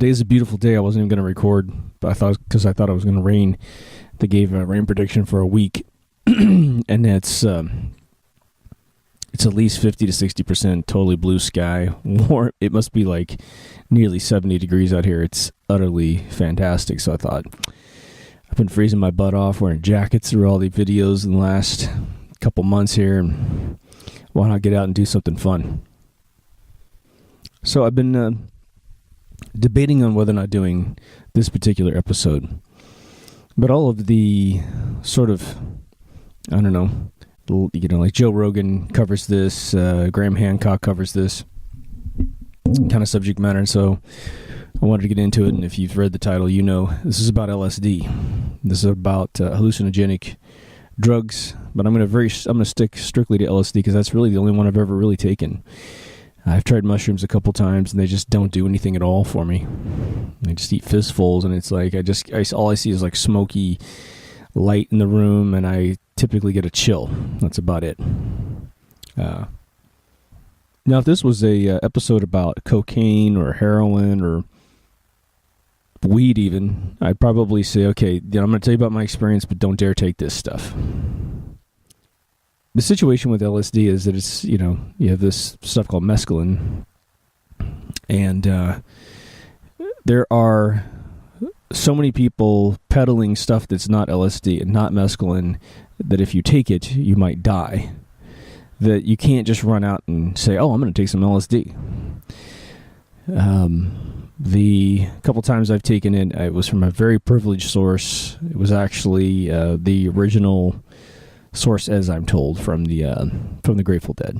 today's a beautiful day. I wasn't even going to record, but I thought it was going to rain. They gave a rain prediction for a week, and it's at least 50 to 60% totally blue sky. Warm. It must be like nearly 70 degrees out here. It's utterly fantastic. So I thought, I've been freezing my butt off wearing jackets through all the videos in the last couple months here, and why not get out and do something fun? So I've been debating on whether or not doing this particular episode. But all of the sort of, I don't know, like Joe Rogan covers this, Graham Hancock covers this kind of subject matter. And so I wanted to get into it. And if you've read the title, you know this is about LSD. This is about hallucinogenic drugs. But I'm going to stick strictly to LSD because that's really the only one I've ever really taken. I've tried mushrooms a couple times, and they just don't do anything at all for me. I just eat fistfuls, and it's like all I see is like smoky light in the room, and I typically get a chill. That's about it. Now, if this was a episode about cocaine or heroin or weed even, I'd probably say, okay, I'm going to tell you about my experience, but don't dare take this stuff. The situation with LSD is that it's, you have this stuff called mescaline, and there are so many people peddling stuff that's not LSD and not mescaline that if you take it, you might die. That you can't just run out and say, oh, I'm going to take some LSD. The couple times I've taken it, it was from a very privileged source. It was actually the original source, as I'm told, from the Grateful Dead.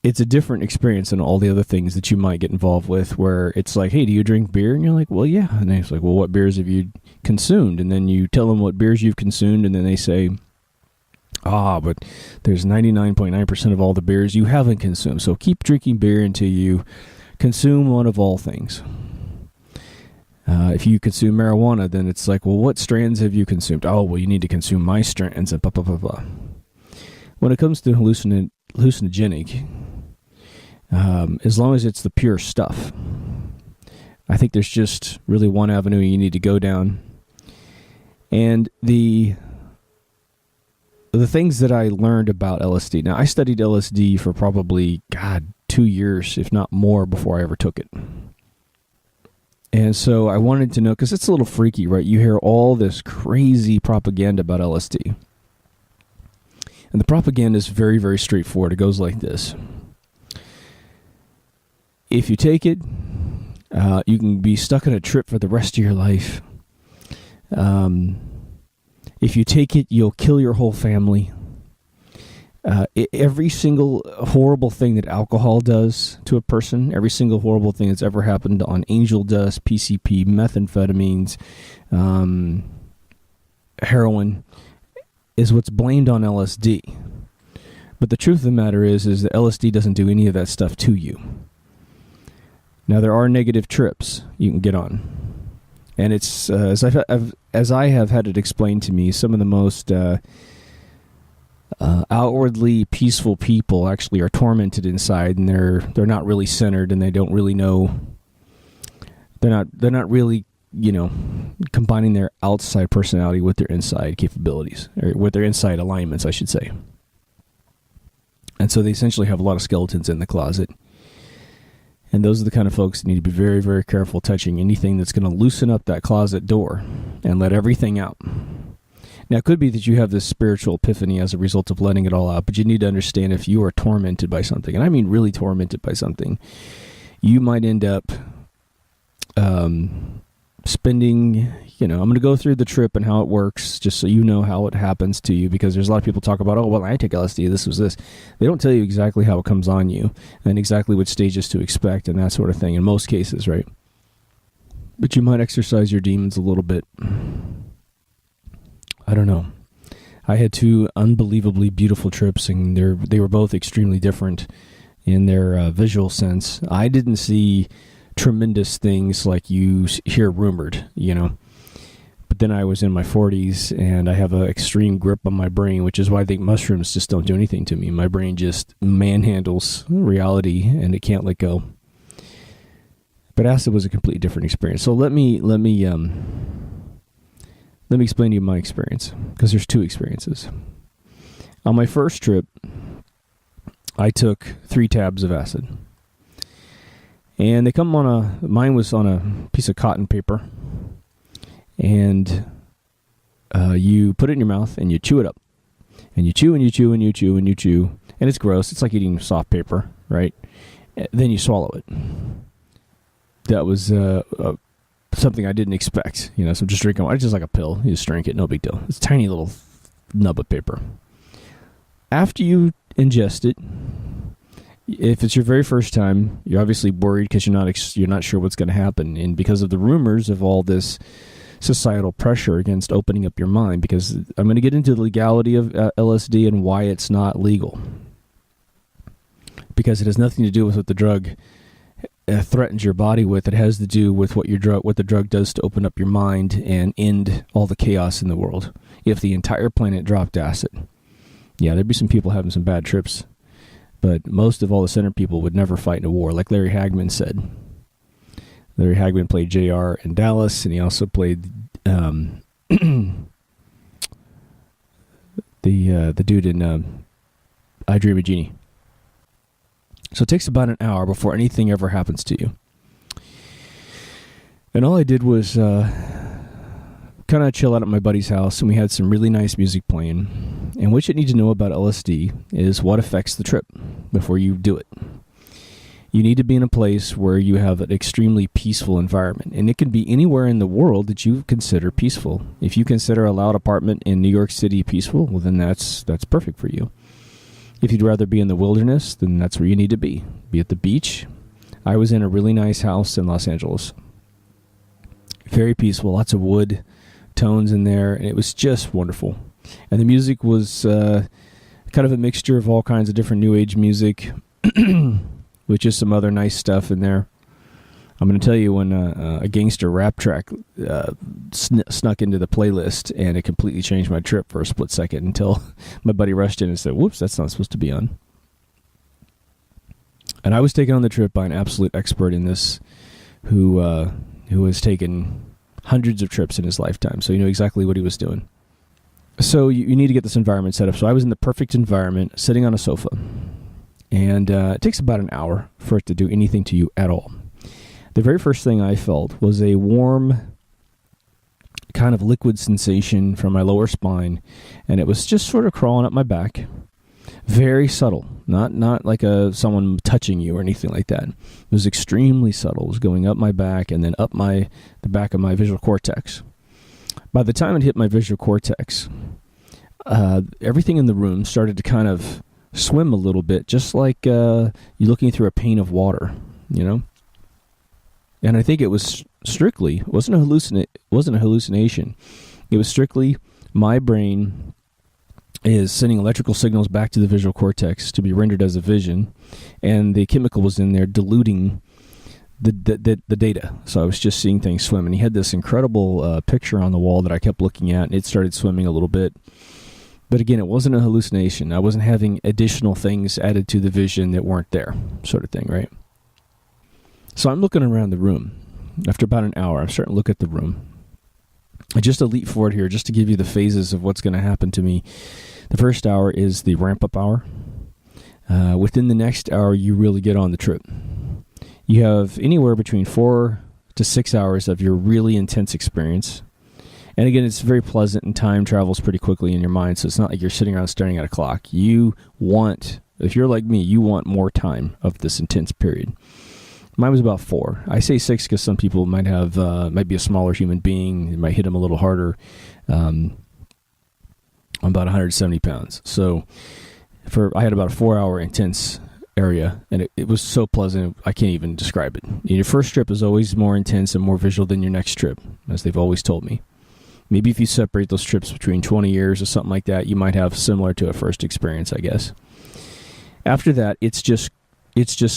It's a different experience than all the other things that you might get involved with, where it's like, hey, do you drink beer? And you're like, well, yeah. And it's like, well, what beers have you consumed? And then you tell them what beers you've consumed, and then they say, but there's 99.9% of all the beers you haven't consumed. So keep drinking beer until you consume one of all things. If you consume marijuana, then it's like, well, what strands have you consumed? Oh, well, you need to consume my strands, and blah, blah, blah, blah. When it comes to hallucinogenic, as long as it's the pure stuff, I think there's just really one avenue you need to go down. And the things that I learned about LSD, now I studied LSD for probably, 2 years, if not more, before I ever took it. And so I wanted to know, because it's a little freaky, right? You hear all this crazy propaganda about LSD. And the propaganda is very, very straightforward. It goes like this. If you take it, you can be stuck on a trip for the rest of your life. If you take it, you'll kill your whole family. Every single horrible thing that alcohol does to a person, every single horrible thing that's ever happened on angel dust, PCP, methamphetamines, heroin, is what's blamed on LSD. But the truth of the matter is that LSD doesn't do any of that stuff to you. Now, there are negative trips you can get on. And it's, as I have had it explained to me, some of the most outwardly peaceful people actually are tormented inside, and they're not really centered, and they don't really know. They're not really, combining their outside personality with their inside capabilities, or with their inside alignments, I should say. And so they essentially have a lot of skeletons in the closet. And those are the kind of folks that need to be very, very careful touching anything that's going to loosen up that closet door and let everything out. Now, it could be that you have this spiritual epiphany as a result of letting it all out, but you need to understand if you are tormented by something, and I mean really tormented by something, you might end up spending, I'm going to go through the trip and how it works, just so you know how it happens to you, because there's a lot of people talk about, I take LSD, this was this. They don't tell you exactly how it comes on you and exactly what stages to expect and that sort of thing in most cases, right? But you might exercise your demons a little bit. I don't know. I had two unbelievably beautiful trips, and they were both extremely different in their visual sense. I didn't see tremendous things like you hear rumored, But then I was in my 40s, and I have an extreme grip on my brain, which is why I think mushrooms just don't do anything to me. My brain just manhandles reality, and it can't let go. But acid was a completely different experience. So let me explain to you my experience, because there's two experiences. On my first trip, I took 3 tabs of acid. And they come on mine was on a piece of cotton paper. And you put it in your mouth and you chew it up. And you chew and you chew and you chew and you chew. And it's gross. It's like eating soft paper, right? Then you swallow it. That was something I didn't expect. So I'm just drinking. It's just like a pill. You just drink it, no big deal. It's a tiny little nub of paper. After you ingest it, if it's your very first time, you're obviously worried because you're not sure what's going to happen, and because of the rumors of all this societal pressure against opening up your mind. Because I'm going to get into the legality of LSD and why it's not legal, because it has nothing to do with what the drug threatens your body with. It has to do with what the drug does to open up your mind and end all the chaos in the world. If the entire planet dropped acid, yeah, there'd be some people having some bad trips. But most of all the center people would never fight in a war, like Larry Hagman said. Larry Hagman played JR in Dallas, and he also played the dude in I Dream of Jeannie. So it takes about an hour before anything ever happens to you. And all I did was kind of chill out at my buddy's house, and we had some really nice music playing. And what you need to know about LSD is what affects the trip before you do it. You need to be in a place where you have an extremely peaceful environment. And it can be anywhere in the world that you consider peaceful. If you consider a loud apartment in New York City peaceful, well, then that's perfect for you. If you'd rather be in the wilderness, then that's where you need to be. Be at the beach. I was in a really nice house in Los Angeles. Very peaceful, lots of wood tones in there, and it was just wonderful. And the music was kind of a mixture of all kinds of different new age music, with just some other nice stuff in there. I'm going to tell you when a gangster rap track snuck into the playlist, and it completely changed my trip for a split second until my buddy rushed in and said, "Whoops, that's not supposed to be on." And I was taken on the trip by an absolute expert in this, who has taken hundreds of trips in his lifetime, so he knew exactly what he was doing. So you need to get this environment set up. So I was in the perfect environment, sitting on a sofa. And it takes about an hour for it to do anything to you at all. The very first thing I felt was a warm kind of liquid sensation from my lower spine. And it was just sort of crawling up my back. Very subtle. Not like someone touching you or anything like that. It was extremely subtle. It was going up my back and then up the back of my visual cortex. By the time it hit my visual cortex, everything in the room started to kind of swim a little bit, just like you're looking through a pane of water, And I think it was strictly, it wasn't a hallucination. It was strictly my brain is sending electrical signals back to the visual cortex to be rendered as a vision, and the chemical was in there diluting the data. So I was just seeing things swim, and he had this incredible picture on the wall that I kept looking at, and it started swimming a little bit. But again, it wasn't a hallucination. I wasn't having additional things added to the vision that weren't there, sort of thing, right? So I'm looking around the room. After about an hour, I'm starting to look at the room. Just to leap forward here, just to give you the phases of what's going to happen to me. The first hour is the ramp-up hour. Within the next hour, you really get on the trip. You have anywhere between 4 to 6 hours of your really intense experience. And again, it's very pleasant, and time travels pretty quickly in your mind, so it's not like you're sitting around staring at a clock. If you're like me, you want more time of this intense period. Mine was about 4. I say 6 because some people might be a smaller human being. It might hit them a little harder. I'm about 170 pounds. So I had about a 4-hour intense area, and it was so pleasant, I can't even describe it. Your first trip is always more intense and more visual than your next trip, as they've always told me. Maybe if you separate those trips between 20 years or something like that, you might have similar to a first experience, I guess. After that, it's just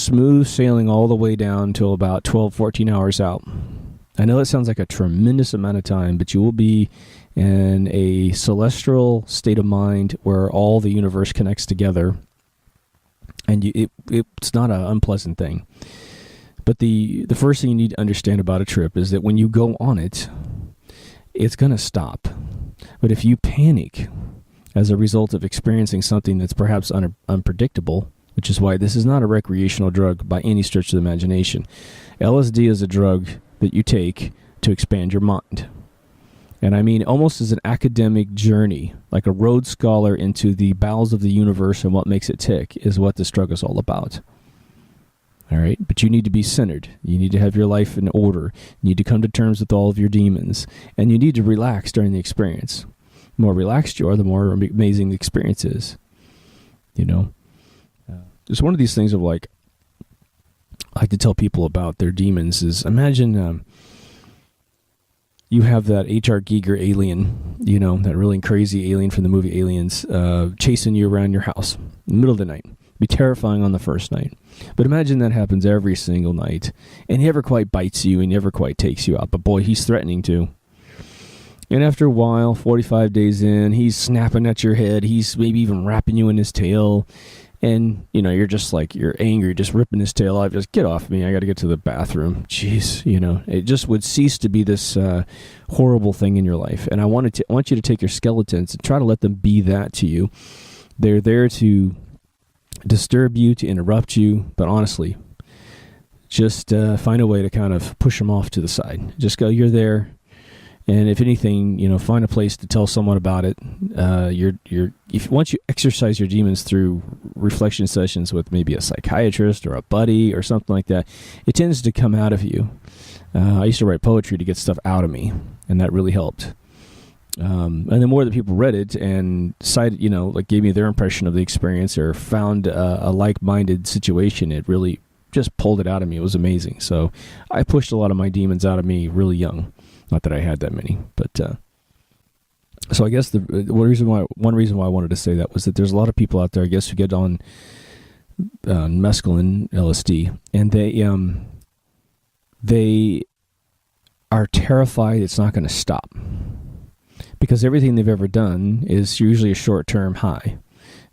smooth sailing all the way down till about 12, 14 hours out. I know that sounds like a tremendous amount of time, but you will be in a celestial state of mind where all the universe connects together, and it's not an unpleasant thing. But the first thing you need to understand about a trip is that when you go on it, it's going to stop. But if you panic as a result of experiencing something that's perhaps unpredictable, which is why this is not a recreational drug by any stretch of the imagination. LSD is a drug that you take to expand your mind. And I mean almost as an academic journey, like a Rhodes Scholar into the bowels of the universe and what makes it tick is what this drug is all about. All right, but you need to be centered. You need to have your life in order. You need to come to terms with all of your demons. And you need to relax during the experience. The more relaxed you are, the more amazing the experience is. You know? It's one of these things of like, I like to tell people about their demons is, imagine you have that H.R. Giger alien, you know, that really crazy alien from the movie Aliens, chasing you around your house in the middle of the night. Be terrifying on the first night. But imagine that happens every single night. And he never quite bites you, and never quite takes you out. But boy, he's threatening to. And after a while, 45 days in, he's snapping at your head. He's maybe even wrapping you in his tail. And, you know, you're just like, you're angry, just ripping his tail off. Just get off me. I got to get to the bathroom. Jeez, you know, it just would cease to be this horrible thing in your life. And I want you to take your skeletons and try to let them be that to you. They're there to disturb you, to interrupt you, but honestly, just find a way to kind of push them off to the side. Just go, you're there, and if anything, you know, find a place to tell someone about it. Once you exercise your demons through reflection sessions with maybe a psychiatrist or a buddy or something like that, it tends to come out of you. I used to write poetry to get stuff out of me, and that really helped. And the more that people read it and decided, you know, like gave me their impression of the experience or found a like-minded situation, it really just pulled it out of me. It was amazing. So I pushed a lot of my demons out of me really young. Not that I had that many, but so I guess one reason why I wanted to say that was that there's a lot of people out there, I guess, who get on mescaline, LSD, and they are terrified it's not going to stop. Because everything they've ever done is usually a short-term high,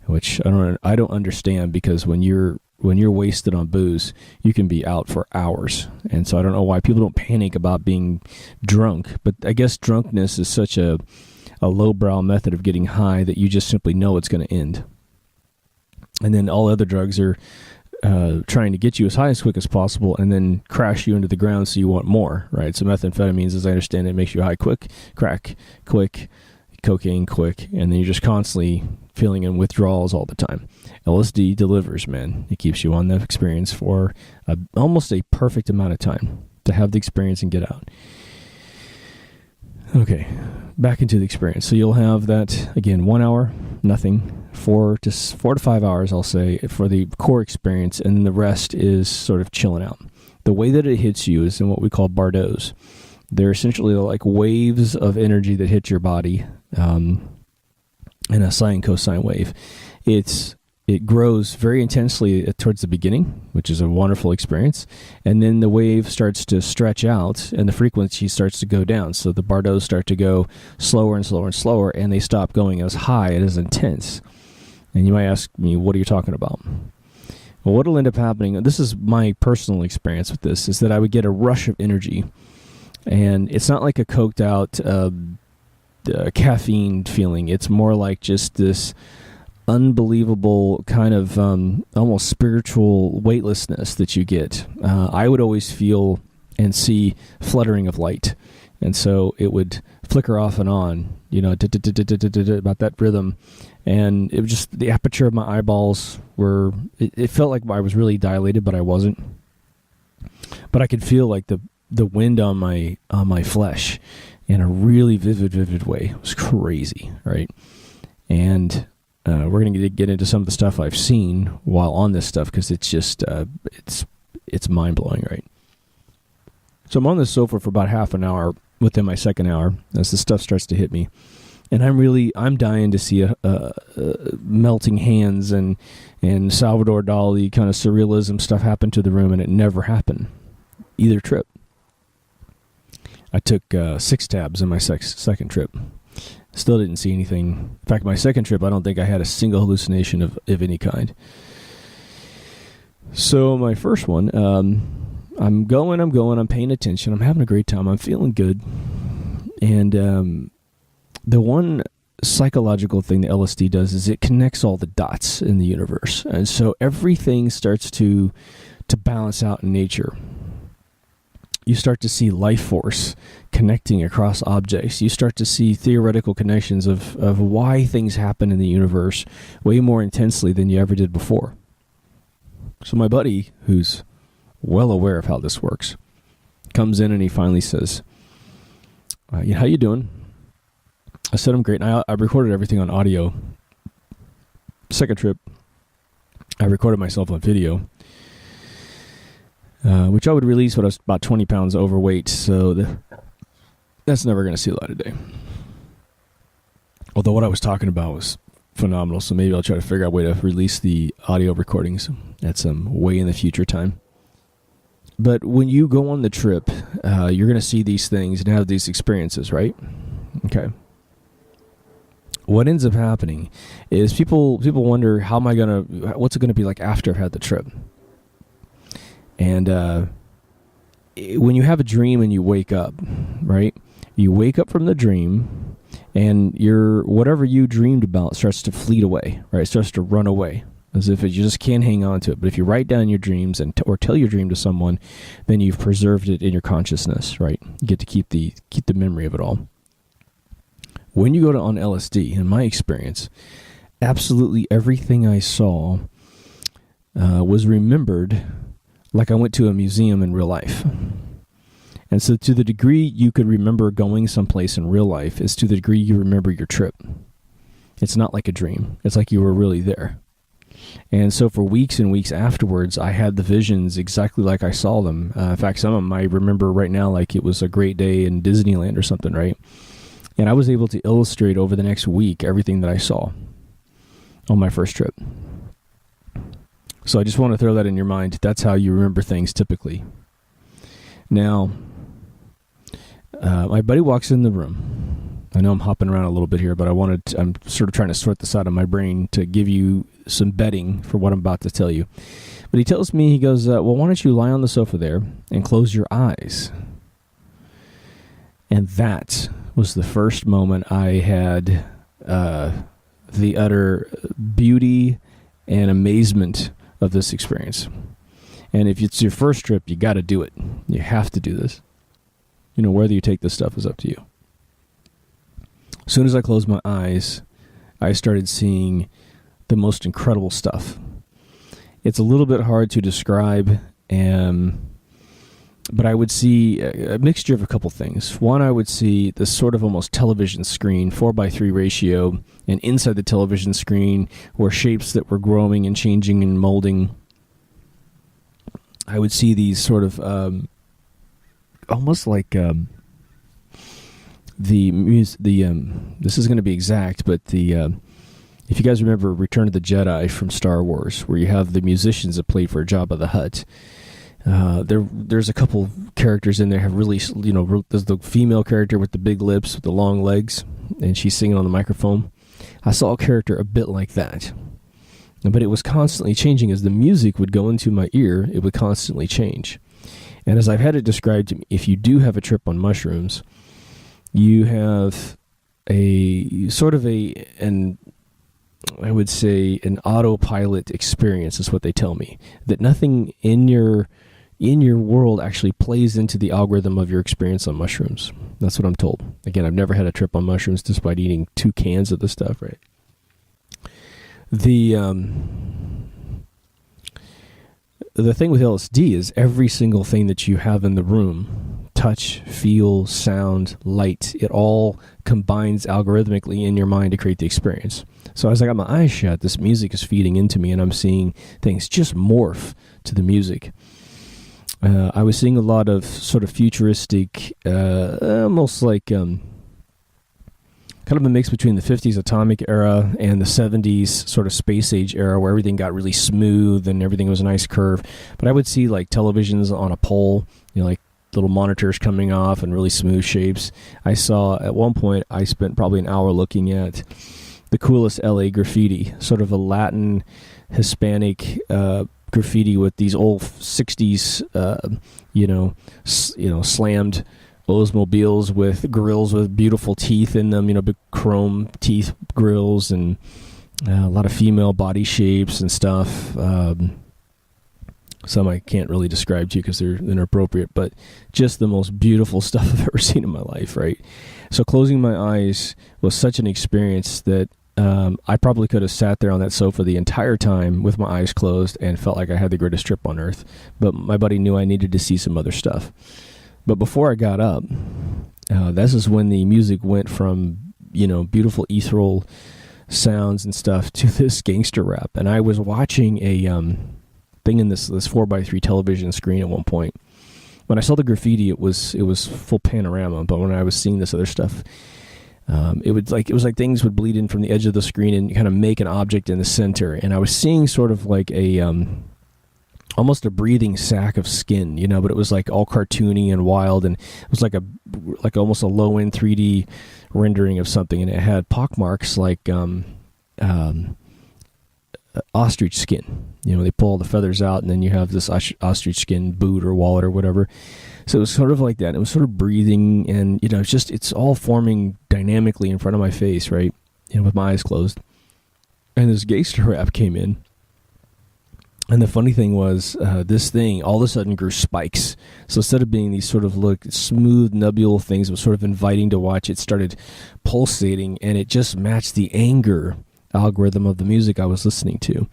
which I don't understand, because when you're wasted on booze, you can be out for hours. And so I don't know why people don't panic about being drunk, but I guess drunkenness is such a lowbrow method of getting high that you just simply know it's going to end. And then all other drugs are trying to get you as high as quick as possible and then crash you into the ground so you want more, right? So methamphetamines, as I understand it, makes you high quick, crack quick, cocaine quick, and then you're just constantly feeling in withdrawals all the time. LSD delivers, man. It keeps you on that experience for almost a perfect amount of time to have the experience and get out. Okay, back into the experience. So you'll have that, again, 1 hour, nothing, 4 to 5 hours, I'll say, for the core experience, and then the rest is sort of chilling out. The way that it hits you is in what we call bardos. They're essentially like waves of energy that hit your body, in a sine-cosine wave. It grows very intensely towards the beginning, which is a wonderful experience. And then the wave starts to stretch out and the frequency starts to go down. So the bardos start to go slower and slower and slower, and they stop going as high and as intense. And you might ask me, what are you talking about? Well, what will end up happening, this is my personal experience with this, is that I would get a rush of energy. And it's not like a coked out caffeine feeling. It's more like just this unbelievable kind of almost spiritual weightlessness that you get. I would always feel and see fluttering of light, and so it would flicker off and on, you know, about that rhythm, and it was just the aperture of my eyeballs were. It felt like I was really dilated, but I wasn't. But I could feel like the wind on my flesh in a really vivid way. It was crazy, right? And we're going to get into some of the stuff I've seen while on this stuff, because it's just, it's mind-blowing, right? So I'm on the sofa for about half an hour within my second hour as the stuff starts to hit me. And I'm dying to see a melting hands and Salvador Dali kind of surrealism stuff happen to the room, and it never happened either trip. I took 6 tabs in my second trip. Still didn't see anything. In fact, my second trip, I don't think I had a single hallucination of any kind. So my first one, I'm paying attention, I'm having a great time, I'm feeling good. And the one psychological thing that LSD does is it connects all the dots in the universe. And so everything starts to balance out in nature. You start to see life force connecting across objects. You start to see theoretical connections of why things happen in the universe way more intensely than you ever did before. So my buddy, who's well aware of how this works, comes in and he finally says, how you doing? I said, I'm great. And I recorded everything on audio. Second trip, I recorded myself on video, which I would release when I was about 20 pounds overweight. So that's never going to see the light of day. Although what I was talking about was phenomenal. So maybe I'll try to figure out a way to release the audio recordings at some way in the future time. But when you go on the trip, you're going to see these things and have these experiences, right? Okay. What ends up happening is people wonder, what's it going to be like after I've had the trip? And when you have a dream and you wake up, right? You wake up from the dream and whatever you dreamed about starts to fleet away, right? It starts to run away as if you just can't hang on to it. But if you write down your dreams or tell your dream to someone, then you've preserved it in your consciousness, right? You get to keep the memory of it all. When you go on LSD, in my experience, absolutely everything I saw was remembered like I went to a museum in real life. And so to the degree you could remember going someplace in real life is to the degree you remember your trip. It's not like a dream. It's like you were really there. And so for weeks and weeks afterwards, I had the visions exactly like I saw them. In fact, some of them I remember right now like it was a great day in Disneyland or something, right? And I was able to illustrate over the next week everything that I saw on my first trip. So I just want to throw that in your mind. That's how you remember things typically. Now, my buddy walks in the room. I know I'm hopping around a little bit here, but I'm sort of trying to sort this out of my brain to give you some bedding for what I'm about to tell you. But he tells me, he goes, well, why don't you lie on the sofa there and close your eyes? And that was the first moment I had the utter beauty and amazement of this experience. And if it's your first trip, you got to do it. You have to do this. Whether you take this stuff is up to you. As soon as I closed my eyes, I started seeing the most incredible stuff. It's a little bit hard to describe, but I would see a mixture of a couple things. One, I would see this sort of almost television screen, 4:3 ratio, and inside the television screen were shapes that were growing and changing and molding. I would see these sort of almost like this is going to be exact, but if you guys remember Return of the Jedi from Star Wars, where you have the musicians that played for Jabba the Hutt. There's a couple characters in there have really, there's the female character with the big lips, with the long legs, and she's singing on the microphone. I saw a character a bit like that, but it was constantly changing. As the music would go into my ear, it would constantly change. And as I've had it described to me, if you do have a trip on mushrooms, you have a sort of I would say an autopilot experience is what they tell me. That nothing in your world actually plays into the algorithm of your experience on mushrooms. That's what I'm told. Again, I've never had a trip on mushrooms despite eating 2 cans of the stuff, right? The thing with LSD is every single thing that you have in the room, touch, feel, sound, light, it all combines algorithmically in your mind to create the experience. So as I got my eyes shut, this music is feeding into me and I'm seeing things just morph to the music. I was seeing a lot of sort of futuristic, almost like kind of a mix between the 50s atomic era and the 70s sort of space age era where everything got really smooth and everything was a nice curve. But I would see like televisions on a pole, like little monitors coming off and really smooth shapes. I saw at one point, I spent probably an hour looking at the coolest LA graffiti, sort of a Latin, Hispanic graffiti with these old 60s, slammed Oldsmobiles with grills with beautiful teeth in them, big chrome teeth grills, and a lot of female body shapes and stuff. Some I can't really describe to you because they're inappropriate, but just the most beautiful stuff I've ever seen in my life, right? So closing my eyes was such an experience that I probably could have sat there on that sofa the entire time with my eyes closed and felt like I had the greatest trip on earth. But my buddy knew I needed to see some other stuff. But before I got up, this is when the music went from, beautiful ethereal sounds and stuff to this gangster rap. And I was watching a thing in this 4x3 television screen at one point. When I saw the graffiti, it was full panorama. But when I was seeing this other stuff, it was like things would bleed in from the edge of the screen and kind of make an object in the center. And I was seeing sort of like a almost a breathing sack of skin, but it was like all cartoony and wild, and it was like almost a low end 3D rendering of something, and it had pockmarks like ostrich skin. They pull all the feathers out, and then you have this ostrich skin boot or wallet or whatever. So it was sort of like that. It was sort of breathing, and it's all forming dynamically in front of my face, right? With my eyes closed. And this gangster rap came in. And the funny thing was, this thing all of a sudden grew spikes. So instead of being these sort of smooth, nebulous things that was sort of inviting to watch, it started pulsating, and it just matched the anger algorithm of the music I was listening to.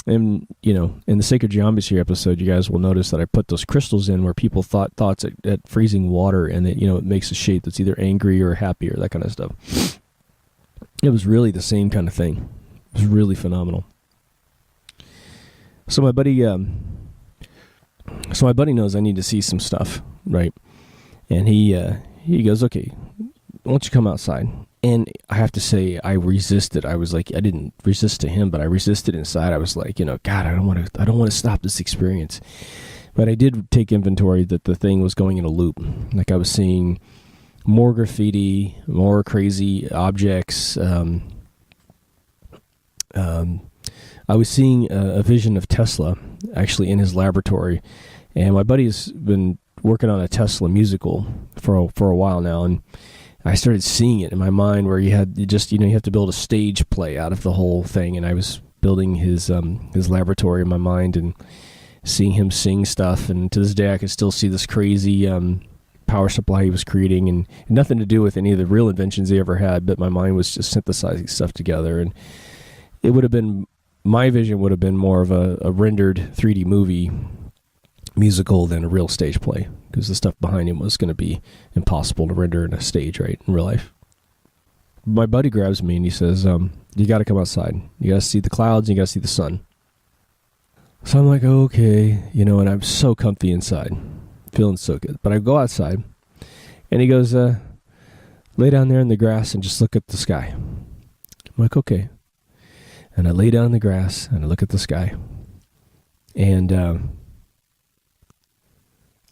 And, in the Sacred Geometry episode, you guys will notice that I put those crystals in where people thoughts at freezing water, and that, it makes a shape that's either angry or happy or that kind of stuff. It was really the same kind of thing. It was really phenomenal. So my buddy knows I need to see some stuff, right? And he goes, okay, why don't you come outside? And I have to say, I resisted. I was like, I didn't resist to him, but I resisted inside. I was like, God, I don't want to stop this experience. But I did take inventory that the thing was going in a loop. Like I was seeing more graffiti, more crazy objects. I was seeing a vision of Tesla actually in his laboratory, and my buddy's been working on a Tesla musical for a while now, and I started seeing it in my mind where you have to build a stage play out of the whole thing, and I was building his laboratory in my mind and seeing him sing stuff, and to this day I can still see this crazy power supply he was creating, and nothing to do with any of the real inventions he ever had, but my mind was just synthesizing stuff together. And it would have been, my vision would have been more of a rendered 3D movie musical than a real stage play, because the stuff behind him was going to be impossible to render in a stage, right, in real life. My buddy grabs me and he says, you got to come outside. You got to see the clouds and you got to see the sun. So I'm like, okay, and I'm so comfy inside, feeling so good. But I go outside, and he goes, lay down there in the grass and just look at the sky. I'm like, okay. And I lay down in the grass and I look at the sky. And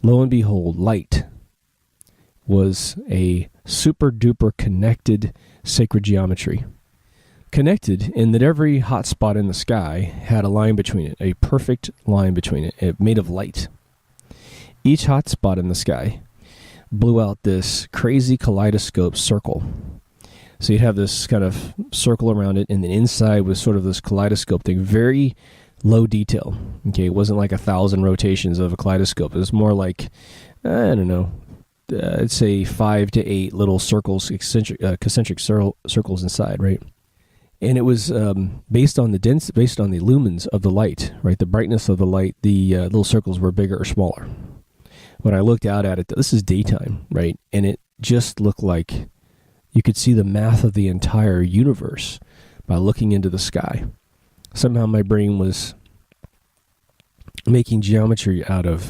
lo and behold, light was a super duper connected sacred geometry. Connected in that every hot spot in the sky had a line between it, a perfect line between it made of light. Each hot spot in the sky blew out this crazy kaleidoscope circle. So you'd have this kind of circle around it, and then inside was sort of this kaleidoscope thing, very low detail. Okay, it wasn't like 1,000 rotations of a kaleidoscope. It was more like, I don't know, I'd say 5 to 8 little circles, concentric circles inside, right? And it was based on the lumens of the light, right? The brightness of the light, the little circles were bigger or smaller. When I looked out at it, this is daytime, right? And it just looked like you could see the math of the entire universe by looking into the sky. Somehow my brain was making geometry out of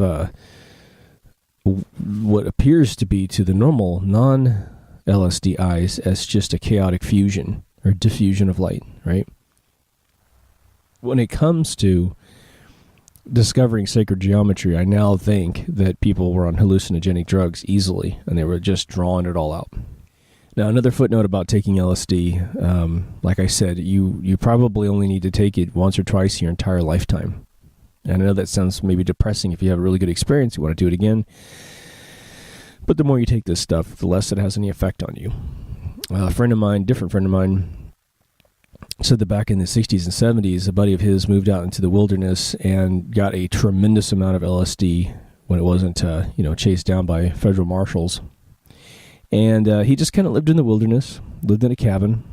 what appears to be to the normal non-LSD eyes as just a chaotic fusion or diffusion of light, right? When it comes to discovering sacred geometry, I now think that people were on hallucinogenic drugs easily, and they were just drawing it all out. Now, another footnote about taking LSD, like I said, you probably only need to take it once or twice your entire lifetime. And I know that sounds maybe depressing. If you have a really good experience, you want to do it again. But the more you take this stuff, the less it has any effect on you. A different friend of mine, said that back in the 60s and 70s, a buddy of his moved out into the wilderness and got a tremendous amount of LSD when it wasn't, chased down by federal marshals. And he just kind of lived in the wilderness, lived in a cabin,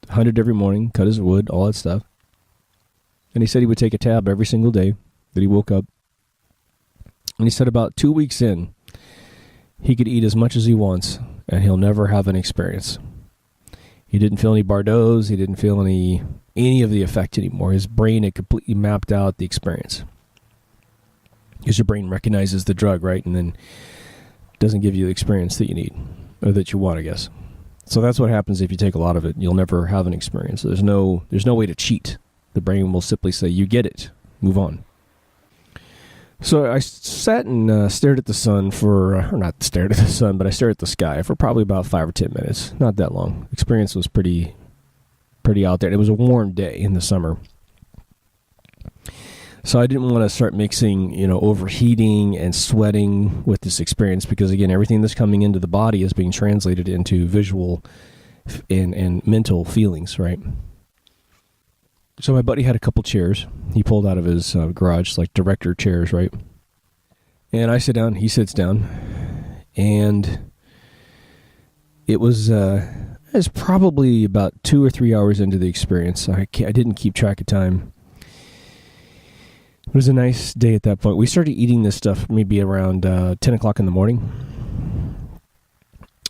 hunted every morning, cut his wood, all that stuff. And he said he would take a tab every single day that he woke up. And he said about 2 weeks in, he could eat as much as he wants, and he'll never have an experience. He didn't feel any Bardos. He didn't feel any of the effect anymore. His brain had completely mapped out the experience. Because your brain recognizes the drug, right? And then doesn't give you the experience that you need, or that you want, I guess. So that's what happens if you take a lot of it. You'll never have an experience. There's no way to cheat. The brain will simply say, you get it. Move on. So I sat and stared at the sun not stared at the sun, but I stared at the sky for probably about 5 or 10 minutes. Not that long. Experience was pretty out there. It was a warm day in the summer. So I didn't want to start mixing, overheating and sweating with this experience because, again, everything that's coming into the body is being translated into visual and mental feelings, right? So my buddy had a couple chairs. He pulled out of his garage, like director chairs, right? And I sit down. He sits down. And it was probably about 2 or 3 hours into the experience. I didn't keep track of time. It was a nice day at that point. We started eating this stuff maybe around 10 o'clock in the morning.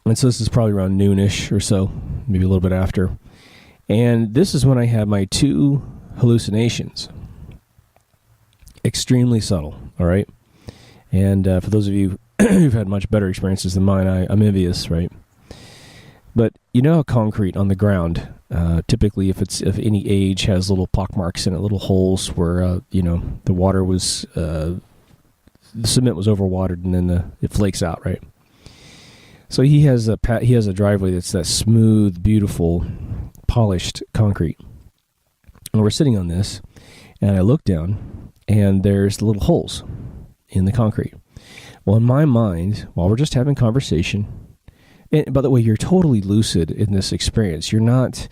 And so this is probably around noonish or so, maybe a little bit after. And this is when I had my 2 hallucinations. Extremely subtle, all right? And for those of you who've had much better experiences than mine, I'm envious, right? But you know how concrete on the ground, typically if any age, has little pockmarks in it, little holes where, the water was, the cement was overwatered and then it flakes out, right? So he has a driveway that's that smooth, beautiful, polished concrete. And we're sitting on this, and I look down, and there's little holes in the concrete. Well, in my mind, while we're just having conversation, and by the way, you're totally lucid in this experience. You're not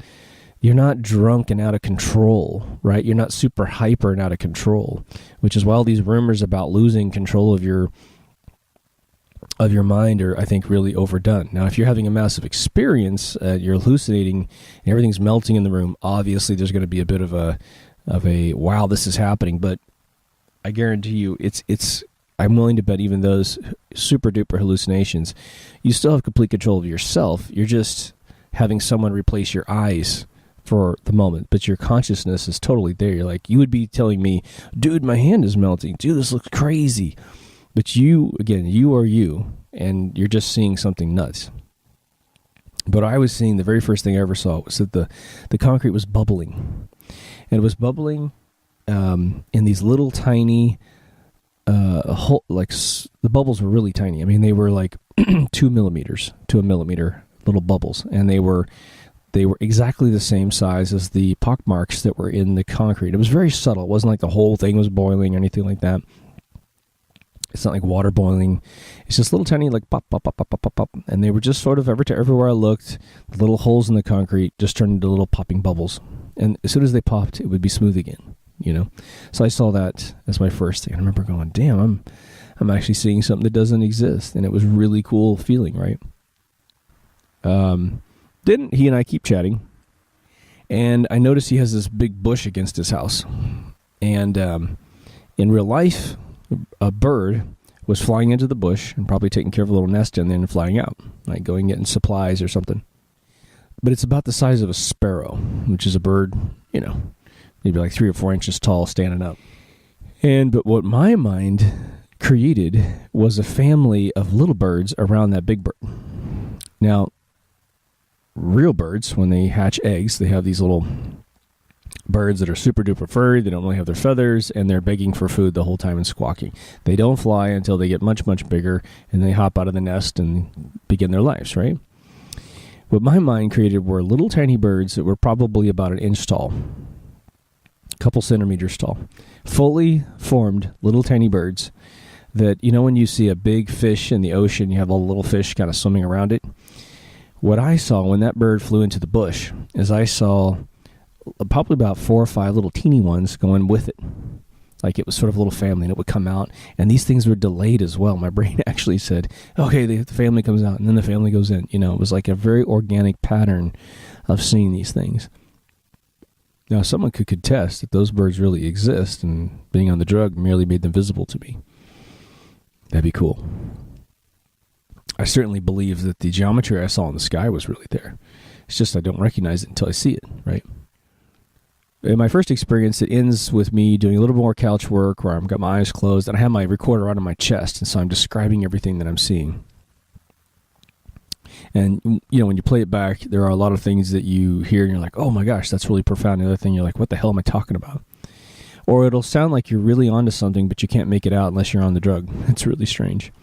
drunk and out of control, right? You're not super hyper and out of control, which is why all these rumors about losing control of your mind are, I think, really overdone. Now, if you're having a massive experience, you're hallucinating, and everything's melting in the room, obviously there's going to be a bit of a wow, this is happening. But I guarantee you, I'm willing to bet even those super duper hallucinations, you still have complete control of yourself. You're just having someone replace your eyes for the moment, but your consciousness is totally there. You're like, you would be telling me, dude, my hand is melting. Dude, this looks crazy. But you are you, and you're just seeing something nuts. But I was seeing, the very first thing I ever saw was that the concrete was bubbling. And it was bubbling in these little tiny, the bubbles were really tiny. I mean, they were like 2 millimeters to a millimeter little bubbles. And they were exactly the same size as the pockmarks that were in the concrete. It was very subtle. It wasn't like the whole thing was boiling or anything like that. It's not like water boiling. It's just little tiny, like pop, pop, pop, pop, pop, pop, pop. And they were just sort of everywhere I looked, the little holes in the concrete just turned into little popping bubbles. And as soon as they popped, it would be smooth again, So I saw that as my first thing. I remember going, damn, I'm actually seeing something that doesn't exist. And it was really cool feeling, right? Then he and I keep chatting. And I noticed he has this big bush against his house. And in real life, a bird was flying into the bush and probably taking care of a little nest in there and flying out, like going getting supplies or something. But it's about the size of a sparrow, which is a bird, maybe like 3 or 4 inches tall, standing up. But what my mind created was a family of little birds around that big bird. Now, real birds, when they hatch eggs, they have these little birds that are super duper furry. They don't really have their feathers, and they're begging for food the whole time and squawking. They don't fly until they get much, much bigger, and they hop out of the nest and begin their lives, right? What my mind created were little tiny birds that were probably about an inch tall. couple centimeters tall, fully formed little tiny birds that, when you see a big fish in the ocean, you have all the little fish kind of swimming around it. What I saw when that bird flew into the bush is I saw probably about 4 or 5 little teeny ones going with it. Like it was sort of a little family, and it would come out. And these things were delayed as well. My brain actually said, okay, the family comes out, and then the family goes in. It was like a very organic pattern of seeing these things. Now, someone could contest that those birds really exist, and being on the drug merely made them visible to me. That'd be cool. I certainly believe that the geometry I saw in the sky was really there. It's just I don't recognize it until I see it, right? In my first experience, it ends with me doing a little more couch work where I've got my eyes closed and I have my recorder out on my chest, and so I'm describing everything that I'm seeing. And, when you play it back, there are a lot of things that you hear and you're like, oh my gosh, that's really profound. The other thing, you're like, what the hell am I talking about? Or it'll sound like you're really onto something, but you can't make it out unless you're on the drug. It's really strange.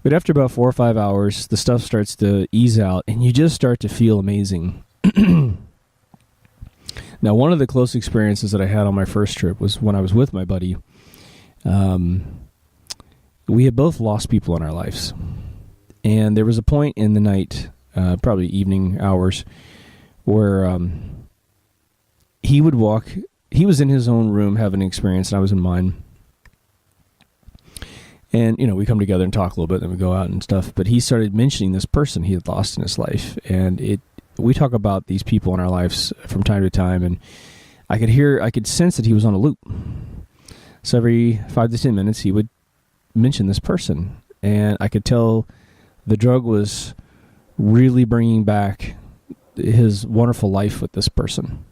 But after about 4 or 5 hours, the stuff starts to ease out and you just start to feel amazing. Now, one of the close experiences that I had on my first trip was when I was with my buddy. We had both lost people in our lives. And there was a point in the night, probably evening hours, where he would walk. He was in his own room having an experience, and I was in mine. And, we come together and talk a little bit, then we go out and stuff. But he started mentioning this person he had lost in his life. And we talk about these people in our lives from time to time, and I could sense that he was on a loop. So every 5 to 10 minutes, he would mention this person. And I could tell the drug was really bringing back his wonderful life with this person.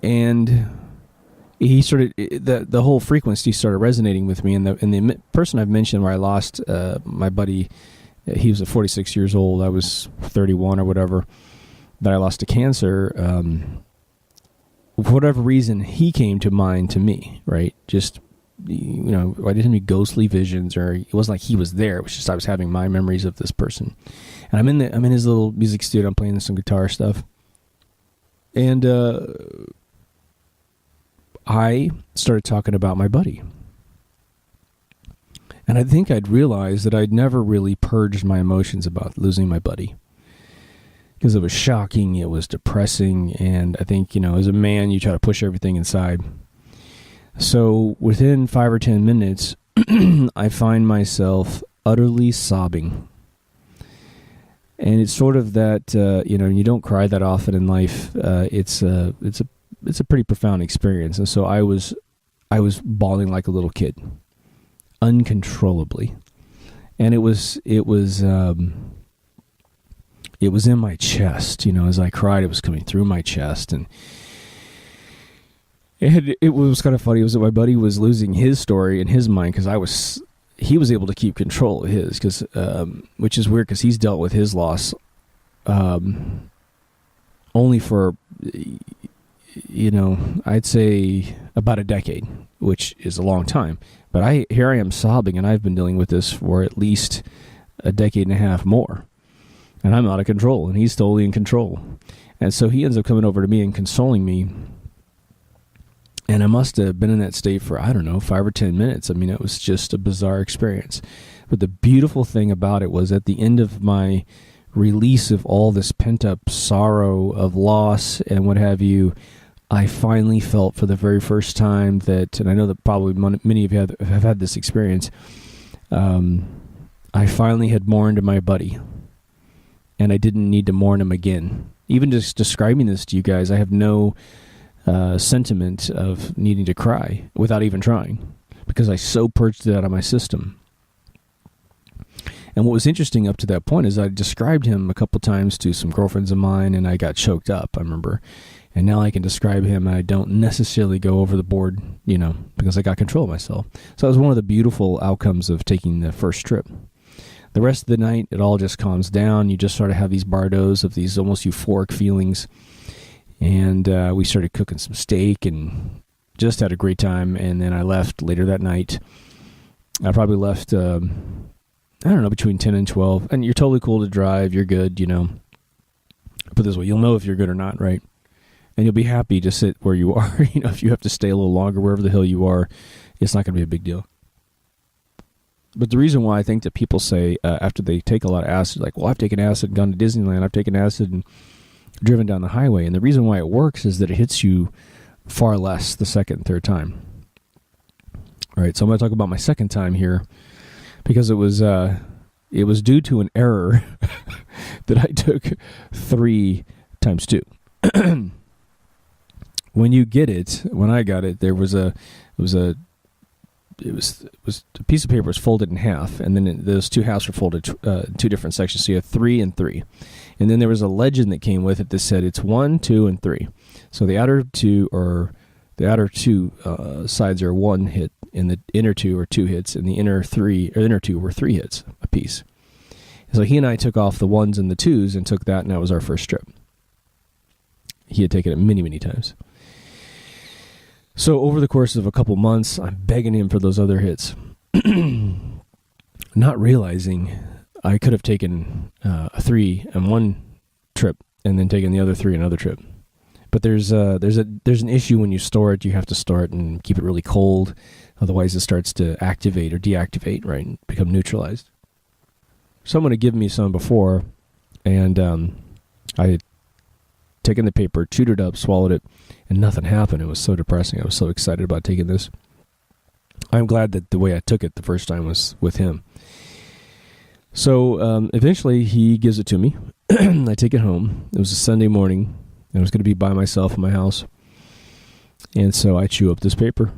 And he started, the whole frequency started resonating with me. And the person I've mentioned where I lost my buddy, he was 46 years old. I was 31 or whatever, that I lost to cancer. For whatever reason, he came to mind to me, right? Just, I didn't have any ghostly visions, or it wasn't like he was there. It was just I was having my memories of this person. And I'm in his little music studio. I'm playing some guitar stuff. And I started talking about my buddy. And I think I'd realized that I'd never really purged my emotions about losing my buddy. Because it was shocking, it was depressing, and I think, as a man, you try to push everything inside. So within 5 or 10 minutes, I find myself utterly sobbing. And it's sort of that, you don't cry that often in life. It's a pretty profound experience. And so I was bawling like a little kid, uncontrollably. And it was in my chest, as I cried, it was coming through my chest. And it was kind of funny. It was that my buddy was losing his story in his mind because he was able to keep control of his, which is weird because he's dealt with his loss only for, I'd say about a decade, which is a long time. But here I am sobbing, and I've been dealing with this for at least a decade and a half more. And I'm out of control, and he's totally in control. And so he ends up coming over to me and consoling me. And I must have been in that state for, 5 or 10 minutes. I mean, it was just a bizarre experience. But the beautiful thing about it was at the end of my release of all this pent-up sorrow of loss and what have you, I finally felt for the very first time that, and I know that probably many of you have had this experience, I finally had mourned my buddy. And I didn't need to mourn him again. Even just describing this to you guys, I have no sentiment of needing to cry without even trying, because I so purged it out of my system. And what was interesting up to that point is I described him a couple times to some girlfriends of mine, and I got choked up, I remember. And now I can describe him, and I don't necessarily go over the board, because I got control of myself. So that was one of the beautiful outcomes of taking the first trip. The rest of the night, it all just calms down. You just sort of have these bardos of these almost euphoric feelings. And we started cooking some steak and just had a great time. And then I left later that night. I probably left, between 10 and 12. And you're totally cool to drive. You're good, Put it this way, you'll know if you're good or not, right? and you'll be happy to sit where you are. If you have to stay a little longer wherever the hell you are, it's not going to be a big deal. But the reason why I think that people say after they take a lot of acid, like, well, I've taken acid and gone to Disneyland, I've taken acid and driven down the highway, and the reason why it works is that it hits you far less the second and third time. All right, so I'm going to talk about my second time here, because it was due to an error that I took 3 times 2. When I got it, it was a piece of paper was folded in half, and then those 2 halves were folded in 2 different sections. So you have 3 and 3, and then there was a legend that came with it that said it's 1, 2, and 3. So the outer two sides are 1 hit, and the inner 2 are 2 hits, and the inner 2 were 3 hits apiece. So he and I took off the 1s and the 2s and took that, and that was our first trip. He had taken it many, many times. So over the course of a couple months, I'm begging him for those other hits, not realizing I could have taken a 3 and 1 trip and then taken the other 3 another trip. But there's an issue when you store it. You have to store it and keep it really cold, otherwise it starts to activate or deactivate, right, and become neutralized. Someone had given me some before, and I had taken the paper, chewed it up, swallowed it, and nothing happened. It was so depressing. I was so excited about taking this. I'm glad that the way I took it the first time was with him. So eventually he gives it to me. I take it home. It was a Sunday morning. I was going to be by myself in my house. And so I chew up this paper.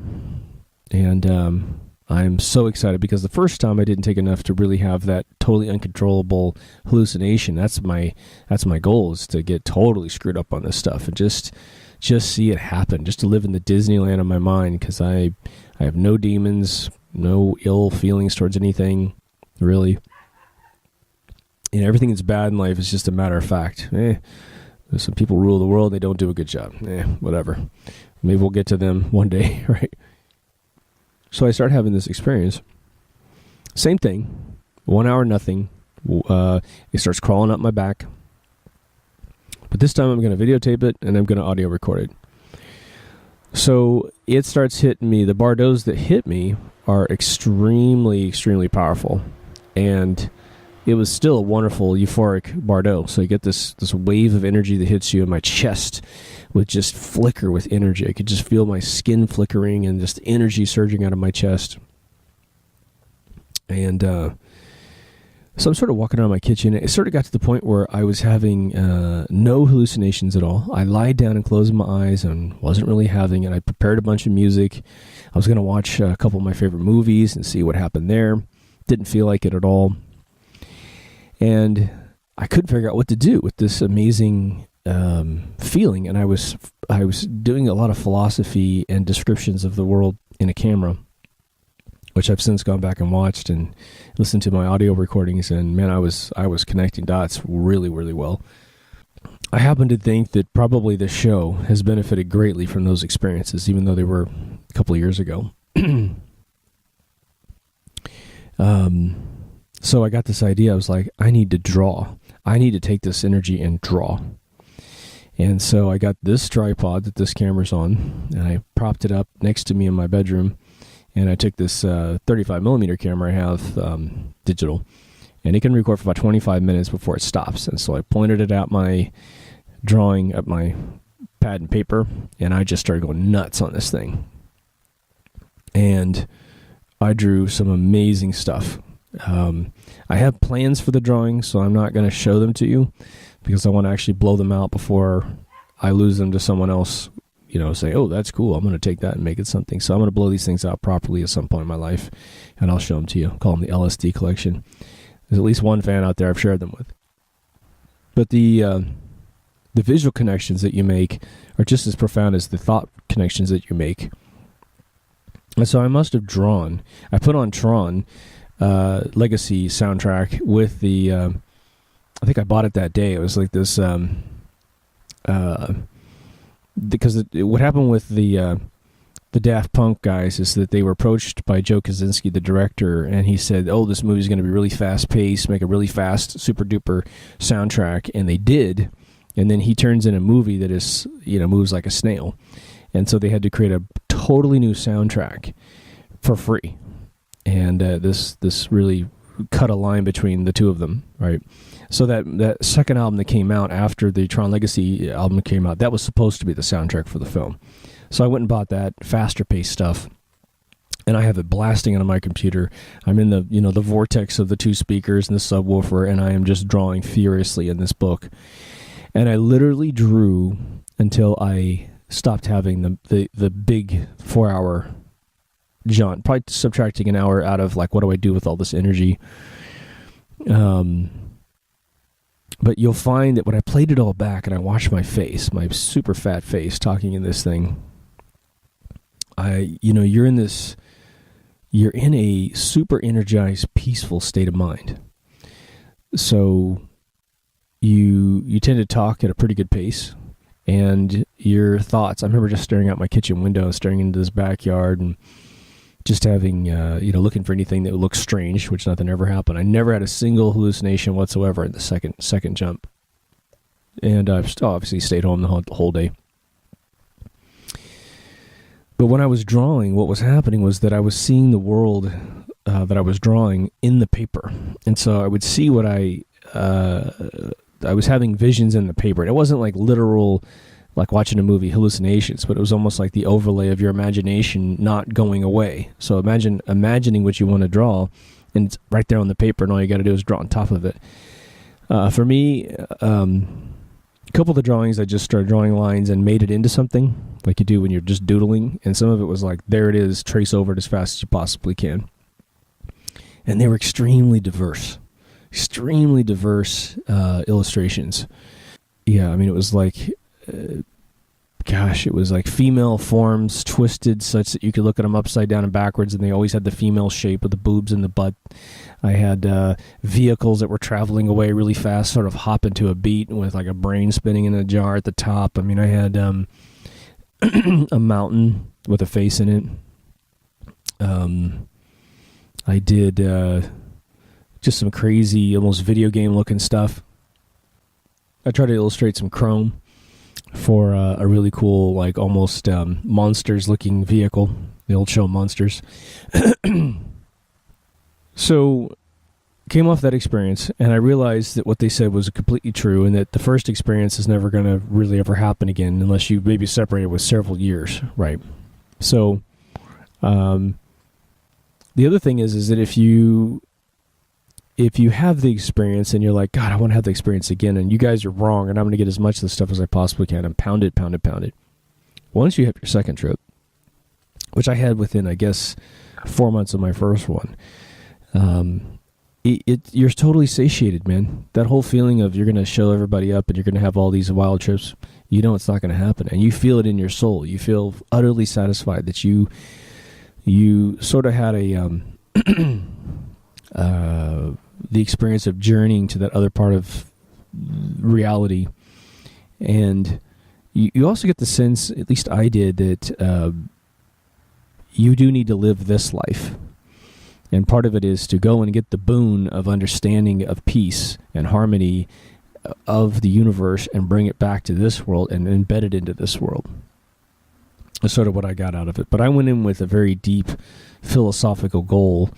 And I'm so excited because the first time I didn't take enough to really have that totally uncontrollable hallucination. That's my goal, is to get totally screwed up on this stuff and just see it happen, just to live in the Disneyland of my mind, because I have no demons, no ill feelings towards anything, really. And everything that's bad in life is just a matter of fact. Some people rule the world, they don't do a good job. Whatever. Maybe we'll get to them one day, right? So I start having this experience. Same thing. 1 hour, nothing. It starts crawling up my back. But this time I'm going to videotape it and I'm going to audio record it. So it starts hitting me. The bardos that hit me are extremely, extremely powerful. And it was still a wonderful, euphoric bardo. So you get this wave of energy that hits you, in my chest would just flicker with energy. I could just feel my skin flickering and just energy surging out of my chest. And so I'm sort of walking around my kitchen. It sort of got to the point where I was having no hallucinations at all. I lied down and closed my eyes and wasn't really having it. I prepared a bunch of music. I was going to watch a couple of my favorite movies and see what happened there. Didn't feel like it at all. And I couldn't figure out what to do with this amazing feeling. And I was doing a lot of philosophy and descriptions of the world in a camera, which I've since gone back and watched and listened to my audio recordings. And man, I was connecting dots really, really well. I happen to think that probably the show has benefited greatly from those experiences, even though they were a couple of years ago. So I got this idea. I was like, I need to draw. I need to take this energy and draw. And so I got this tripod that this camera's on, and I propped it up next to me in my bedroom. And I took this 35 millimeter camera I have, digital, and it can record for about 25 minutes before it stops. And so I pointed it at my drawing, at my pad and paper, and I just started going nuts on this thing. And I drew some amazing stuff. I have plans for the drawings, so I'm not going to show them to you because I want to actually blow them out before I lose them to someone else. Say, oh, that's cool, I'm going to take that and make it something. So I'm going to blow these things out properly at some point in my life, and I'll show them to you. I'll call them the LSD collection. There's at least one fan out there I've shared them with. But the visual connections that you make are just as profound as the thought connections that you make. And so I must have drawn. I put on Tron Legacy soundtrack with the... I think I bought it that day. It was like this... because what happened with the Daft Punk guys is that they were approached by Joe Kosinski, the director, and he said, oh, this movie's going to be really fast-paced, make a really fast, super-duper soundtrack, and they did, And then he turns in a movie that is, moves like a snail. And so they had to create a totally new soundtrack for free. And this really cut a line between the two of them, right? So that second album that came out after the Tron Legacy album came out, that was supposed to be the soundtrack for the film. So I went and bought that faster paced stuff, and I have it blasting on my computer. I'm in the vortex of the two speakers and the subwoofer, and I am just drawing furiously in this book. And I literally drew until I stopped having the big 4-hour jaunt, probably subtracting an hour out of like, what do I do with all this energy? But you'll find that when I played it all back and I watched my face, my super fat face talking in this thing, you're in a super energized, peaceful state of mind. So you tend to talk at a pretty good pace, and your thoughts, I remember just staring out my kitchen window, staring into this backyard, and just having, looking for anything that would look strange, which nothing ever happened. I never had a single hallucination whatsoever in the second jump. And I've still obviously stayed home the whole day. But when I was drawing, what was happening was that I was seeing the world that I was drawing in the paper. And so I would see what I was having visions in the paper. And it wasn't like literal, like watching a movie, hallucinations, but it was almost like the overlay of your imagination not going away. So imagine imagining what you want to draw, and it's right there on the paper, and all you got to do is draw on top of it. For me, a couple of the drawings, I just started drawing lines and made it into something, like you do when you're just doodling, and some of it was like, there it is, trace over it as fast as you possibly can. And they were extremely diverse illustrations. Yeah, I mean, it was like... it was like female forms twisted such that you could look at them upside down and backwards, and they always had the female shape of the boobs and the butt. I had vehicles that were traveling away really fast, sort of hop into a beat with like a brain spinning in a jar at the top. I mean, I had a mountain with a face in it. I did just some crazy, almost video game looking stuff. I tried to illustrate some chrome for a really cool, like almost Monsters-looking vehicle, the old show Monsters. So, came off that experience, and I realized that what they said was completely true, and that the first experience is never going to really ever happen again unless you maybe separate it with several years, right? So, the other thing is that if you have the experience and you're like, God, I want to have the experience again, and you guys are wrong, and I'm going to get as much of this stuff as I possibly can, and pound it. Once you have your second trip, which I had within, I guess, 4 months of my first one, you're totally satiated, man. That whole feeling of you're going to show everybody up and you're going to have all these wild trips, it's not going to happen. And you feel it in your soul. You feel utterly satisfied that you sort of had the experience of journeying to that other part of reality. And you also get the sense, at least I did, that you do need to live this life. And part of it is to go and get the boon of understanding of peace and harmony of the universe and bring it back to this world and embed it into this world. That's sort of what I got out of it. But I went in with a very deep philosophical goal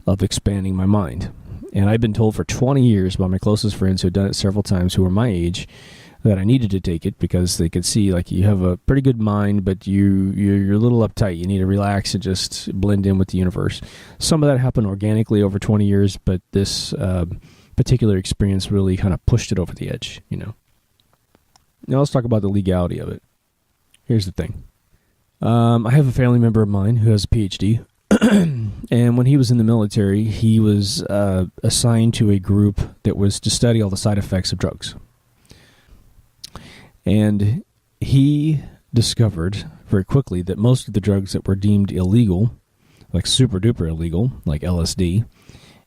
of expanding my mind. And I've been told for 20 years by my closest friends who had done it several times, who were my age, that I needed to take it because they could see, like, you have a pretty good mind, but you're a little uptight. You need to relax and just blend in with the universe. Some of that happened organically over 20 years, but this particular experience really kind of pushed it over the edge, Now let's talk about the legality of it. Here's the thing. I have a family member of mine who has a PhD. And when he was in the military, he was assigned to a group that was to study all the side effects of drugs. And he discovered very quickly that most of the drugs that were deemed illegal, like super duper illegal, like LSD,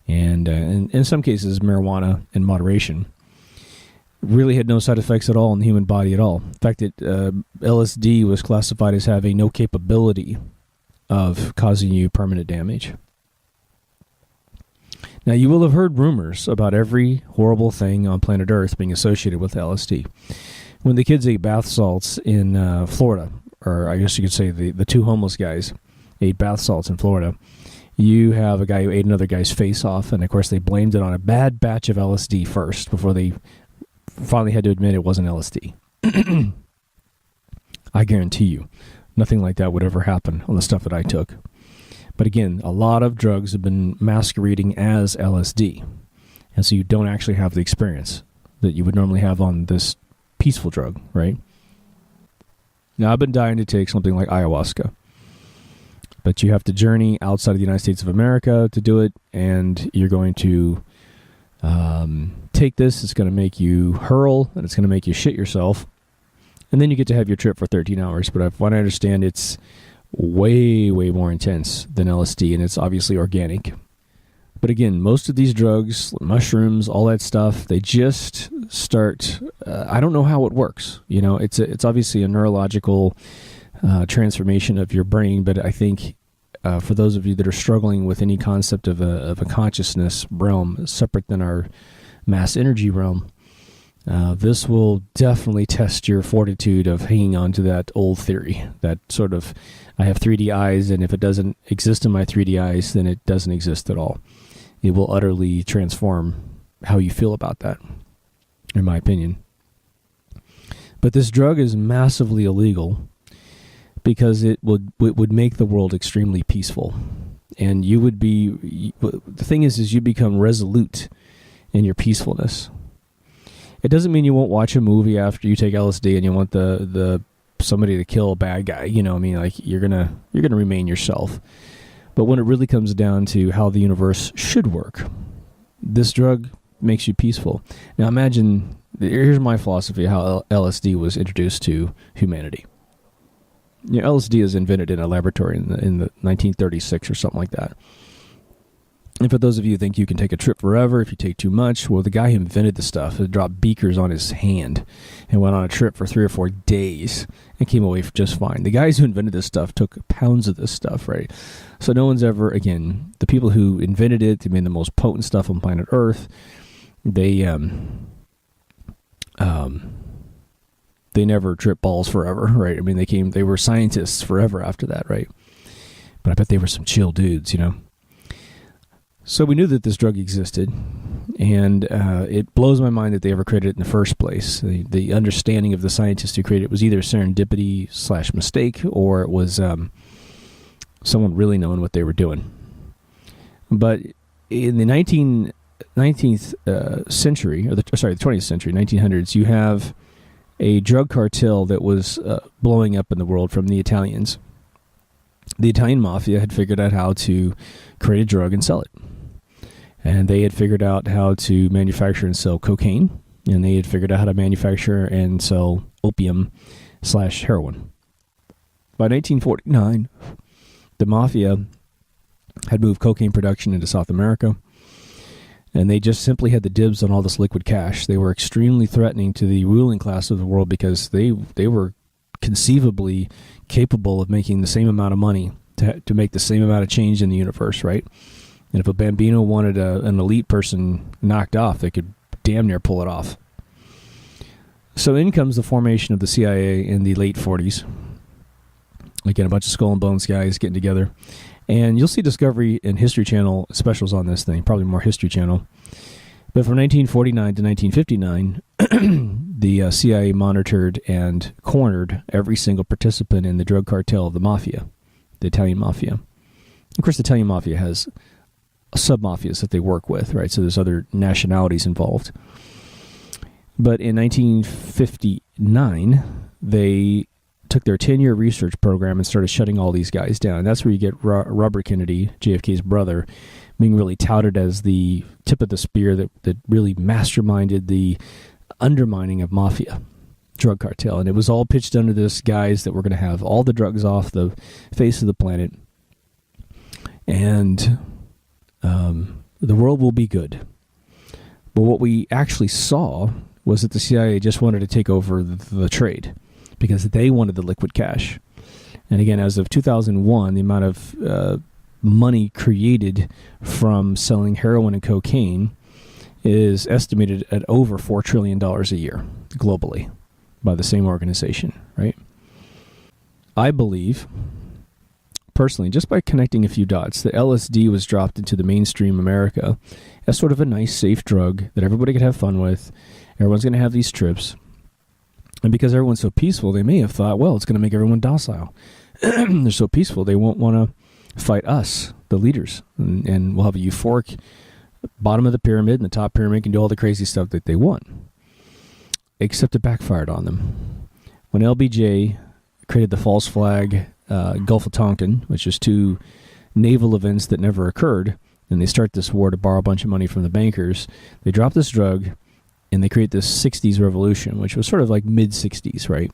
and in some cases marijuana in moderation, really had no side effects at all in the human body at all. In fact, LSD was classified as having no capability of causing you permanent damage. Now, you will have heard rumors about every horrible thing on planet Earth being associated with LSD. When the kids ate bath salts in Florida, or I guess you could say the two homeless guys ate bath salts in Florida, you have a guy who ate another guy's face off, and of course they blamed it on a bad batch of LSD first before they finally had to admit it wasn't LSD. I guarantee you, nothing like that would ever happen on the stuff that I took. But again, a lot of drugs have been masquerading as LSD, and so you don't actually have the experience that you would normally have on this peaceful drug, right? Now, I've been dying to take something like ayahuasca, but you have to journey outside of the United States of America to do it, and you're going to take this. It's going to make you hurl, and it's going to make you shit yourself, and then you get to have your trip for 13 hours. But from what I understand, it's way, way more intense than LSD, and it's obviously organic. But again, most of these drugs, mushrooms, all that stuff, they just start, I don't know how it works. You know, it's obviously a neurological transformation of your brain, but I think for those of you that are struggling with any concept of a consciousness realm separate than our mass energy realm, this will definitely test your fortitude of hanging on to that old theory, that sort of, I have 3D eyes, and if it doesn't exist in my 3D eyes, then it doesn't exist at all. It will utterly transform how you feel about that, in my opinion. But this drug is massively illegal because it would make the world extremely peaceful. And you would be, the thing is you become resolute in your peacefulness. It doesn't mean you won't watch a movie after you take LSD and you want the somebody to kill a bad guy. You know, I mean, like you're gonna remain yourself. But when it really comes down to how the universe should work, this drug makes you peaceful. Now imagine, here's my philosophy of how LSD was introduced to humanity. You know, LSD is invented in a laboratory in the 1936 or something like that. And for those of you who think you can take a trip forever if you take too much, well, the guy who invented the stuff had dropped beakers on his hand and went on a trip for 3 or 4 days and came away just fine. The guys who invented this stuff took pounds of this stuff, right? So no one's ever, again, the people who invented it, they made the most potent stuff on planet Earth. They never tripped balls forever, right? I mean, they were scientists forever after that, right? But I bet they were some chill dudes, you know? So we knew that this drug existed, and it blows my mind that they ever created it in the first place. The understanding of the scientists who created it was either serendipity / mistake, or it was someone really knowing what they were doing. But in the 19th century, or the 20th century, 1900s, you have a drug cartel that was blowing up in the world from the Italians. The Italian mafia had figured out how to create a drug and sell it. And they had figured out how to manufacture and sell cocaine. And they had figured out how to manufacture and sell opium / heroin. By 1949, the mafia had moved cocaine production into South America. And they just simply had the dibs on all this liquid cash. They were extremely threatening to the ruling class of the world because they were conceivably capable of making the same amount of money to make the same amount of change in the universe, right? And if a Bambino wanted an elite person knocked off, they could damn near pull it off. So in comes the formation of the CIA in the late 40s. Again, a bunch of Skull and Bones guys getting together. And you'll see Discovery and History Channel specials on this thing, probably more History Channel. But from 1949 to 1959, the CIA monitored and cornered every single participant in the drug cartel of the mafia, the Italian mafia. Of course, the Italian mafia has sub-mafias that they work with, right? So there's other nationalities involved. But in 1959, they took their 10-year research program and started shutting all these guys down. And that's where you get Robert Kennedy, JFK's brother, being really touted as the tip of the spear that really masterminded the undermining of mafia, drug cartel. And it was all pitched under this guise that we're going to have all the drugs off the face of the planet. And the world will be good. But what we actually saw was that the CIA just wanted to take over the trade because they wanted the liquid cash. And again, as of 2001, the amount of money created from selling heroin and cocaine is estimated at over $4 trillion a year globally by the same organization, right? I believe, personally, just by connecting a few dots, that LSD was dropped into the mainstream America as sort of a nice, safe drug that everybody could have fun with. Everyone's going to have these trips. And because everyone's so peaceful, they may have thought, well, it's going to make everyone docile. They're so peaceful, they won't want to fight us, the leaders. And we'll have a euphoric bottom of the pyramid, and the top pyramid can do all the crazy stuff that they want. Except it backfired on them. When LBJ created the false flag Gulf of Tonkin, which is two naval events that never occurred, and they start this war to borrow a bunch of money from the bankers, they drop this drug, and they create this 60s revolution, which was sort of like mid-60s, right?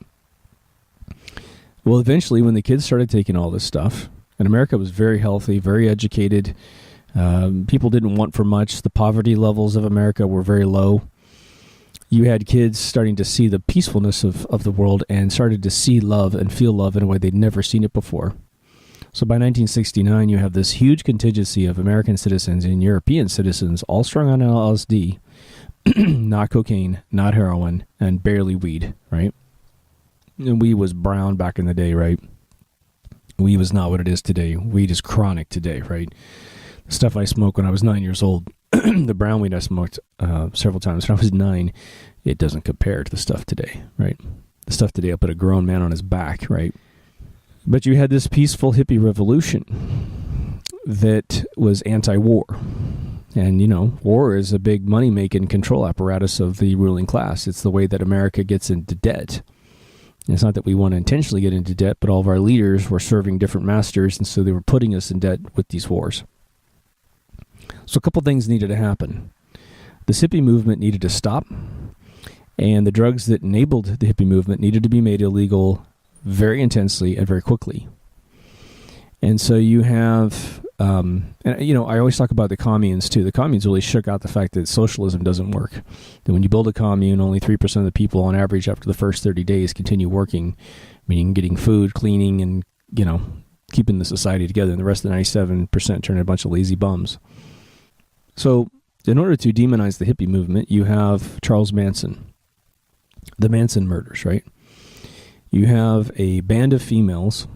Well, eventually, when the kids started taking all this stuff, and America was very healthy, very educated, people didn't want for much, the poverty levels of America were very low. You had kids starting to see the peacefulness of the world and started to see love and feel love in a way they'd never seen it before. So by 1969, you have this huge contingency of American citizens and European citizens all strung on LSD, not cocaine, not heroin, and barely weed, right? And weed was brown back in the day, right? Weed was not what it is today. Weed is chronic today, right? The stuff I smoked when I was 9 years old, the brown weed I smoked several times when I was 9, it doesn't compare to the stuff today, right? The stuff today will put a grown man on his back, right? But you had this peaceful hippie revolution that was anti-war. And, you know, war is a big money-making control apparatus of the ruling class. It's the way that America gets into debt. And it's not that we want to intentionally get into debt, but all of our leaders were serving different masters, and so they were putting us in debt with these wars. So a couple things needed to happen. The hippie movement needed to stop, and the drugs that enabled the hippie movement needed to be made illegal very intensely and very quickly. And so you have, and you know, I always talk about the communes too. The communes really shook out the fact that socialism doesn't work. That when you build a commune, only 3% of the people on average after the first 30 days continue working, meaning getting food, cleaning, and, you know, keeping the society together. And the rest of the 97% turn into a bunch of lazy bums. So in order to demonize the hippie movement, you have Charles Manson, the Manson murders, right? You have a band of females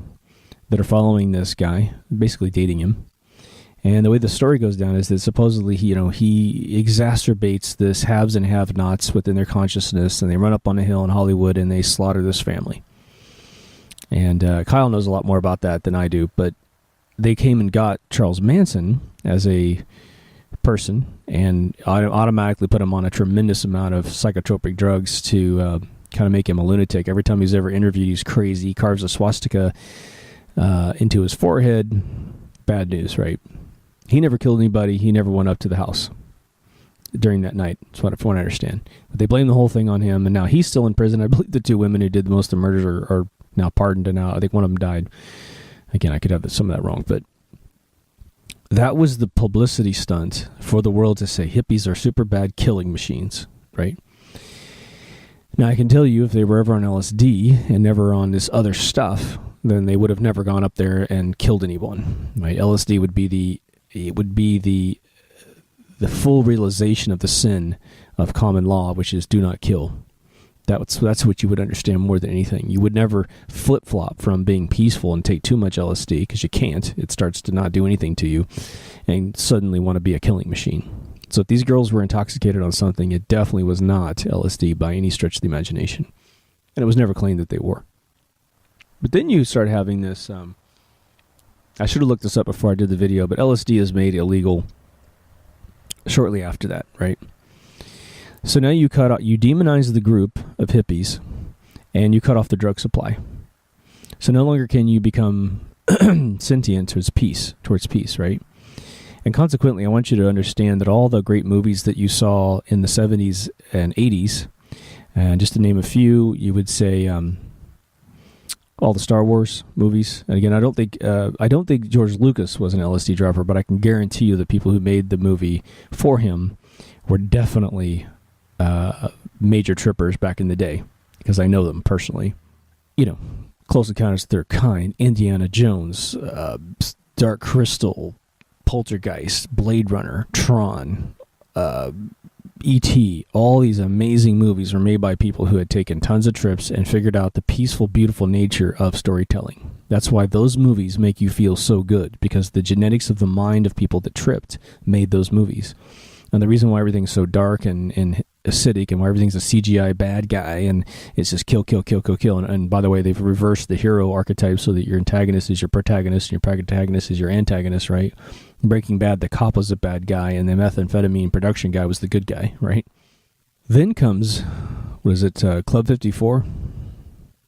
that are following this guy, basically dating him. And the way the story goes down is that supposedly he exacerbates this haves and have-nots within their consciousness, and they run up on a hill in Hollywood and they slaughter this family. And Kyle knows a lot more about that than I do, but they came and got Charles Manson as a person and automatically put him on a tremendous amount of psychotropic drugs to kind of make him a lunatic. Every time he's ever interviewed, he's crazy. He carves a swastika into his forehead. Bad news, right? He never killed anybody. He never went up to the house during that night. That's what I understand. But they blame the whole thing on him, and now he's still in prison. I believe the two women who did most of the murders are now pardoned, and now I think one of them died. Again, I could have some of that wrong, but that was the publicity stunt for the world to say hippies are super bad killing machines, right? Now, I can tell you if they were ever on LSD and never on this other stuff, then they would have never gone up there and killed anyone, right? LSD would be the full realization of the sin of common law, which is do not kill. That's what you would understand more than anything. You would never flip-flop from being peaceful and take too much LSD, because you can't. It starts to not do anything to you and suddenly want to be a killing machine. So if these girls were intoxicated on something, it definitely was not LSD by any stretch of the imagination. And it was never claimed that they were. But then you start having this, I should have looked this up before I did the video, but LSD is made illegal shortly after that, right? So now you demonize the group of hippies, and you cut off the drug supply. So no longer can you become sentient towards peace, right? And consequently, I want you to understand that all the great movies that you saw in the 70s and 80s, and just to name a few, you would say all the Star Wars movies. And again, I don't think George Lucas was an LSD dropper, but I can guarantee you the people who made the movie for him were definitely major trippers back in the day, because I know them personally. You know, Close Encounters of the Third Kind, Indiana Jones, Dark Crystal, Poltergeist, Blade Runner, Tron, E.T., all these amazing movies were made by people who had taken tons of trips and figured out the peaceful, beautiful nature of storytelling. That's why those movies make you feel so good, because the genetics of the mind of people that tripped made those movies. And the reason why everything's so dark and acidic, and why everything's a CGI bad guy, and it's just kill, kill, kill, kill, kill. And by the way, they've reversed the hero archetype so that your antagonist is your protagonist, and your protagonist is your antagonist, right? Breaking Bad, the cop was the bad guy, and the methamphetamine production guy was the good guy, right? Then comes, Club 54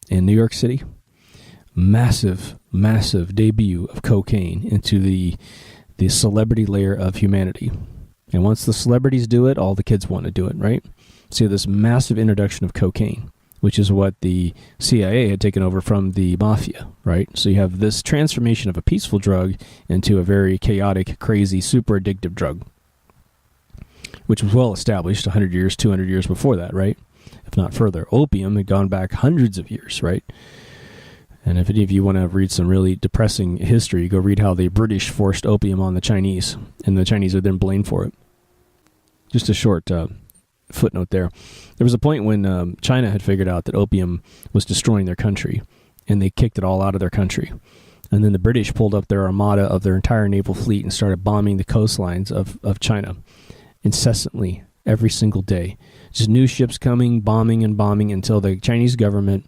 in New York City. Massive, massive debut of cocaine into the celebrity layer of humanity. And once the celebrities do it, all the kids want to do it, right? So you have this massive introduction of cocaine, which is what the CIA had taken over from the mafia, right? So you have this transformation of a peaceful drug into a very chaotic, crazy, super addictive drug, which was well established 100 years, 200 years before that, right? If not further. Opium had gone back hundreds of years, right? And if any of you want to read some really depressing history, go read how the British forced opium on the Chinese, and the Chinese are then blamed for it. Just a short footnote there. There was a point when China had figured out that opium was destroying their country, and they kicked it all out of their country. And then the British pulled up their armada of their entire naval fleet and started bombing the coastlines of China incessantly, every single day. Just new ships coming, bombing and bombing, until the Chinese government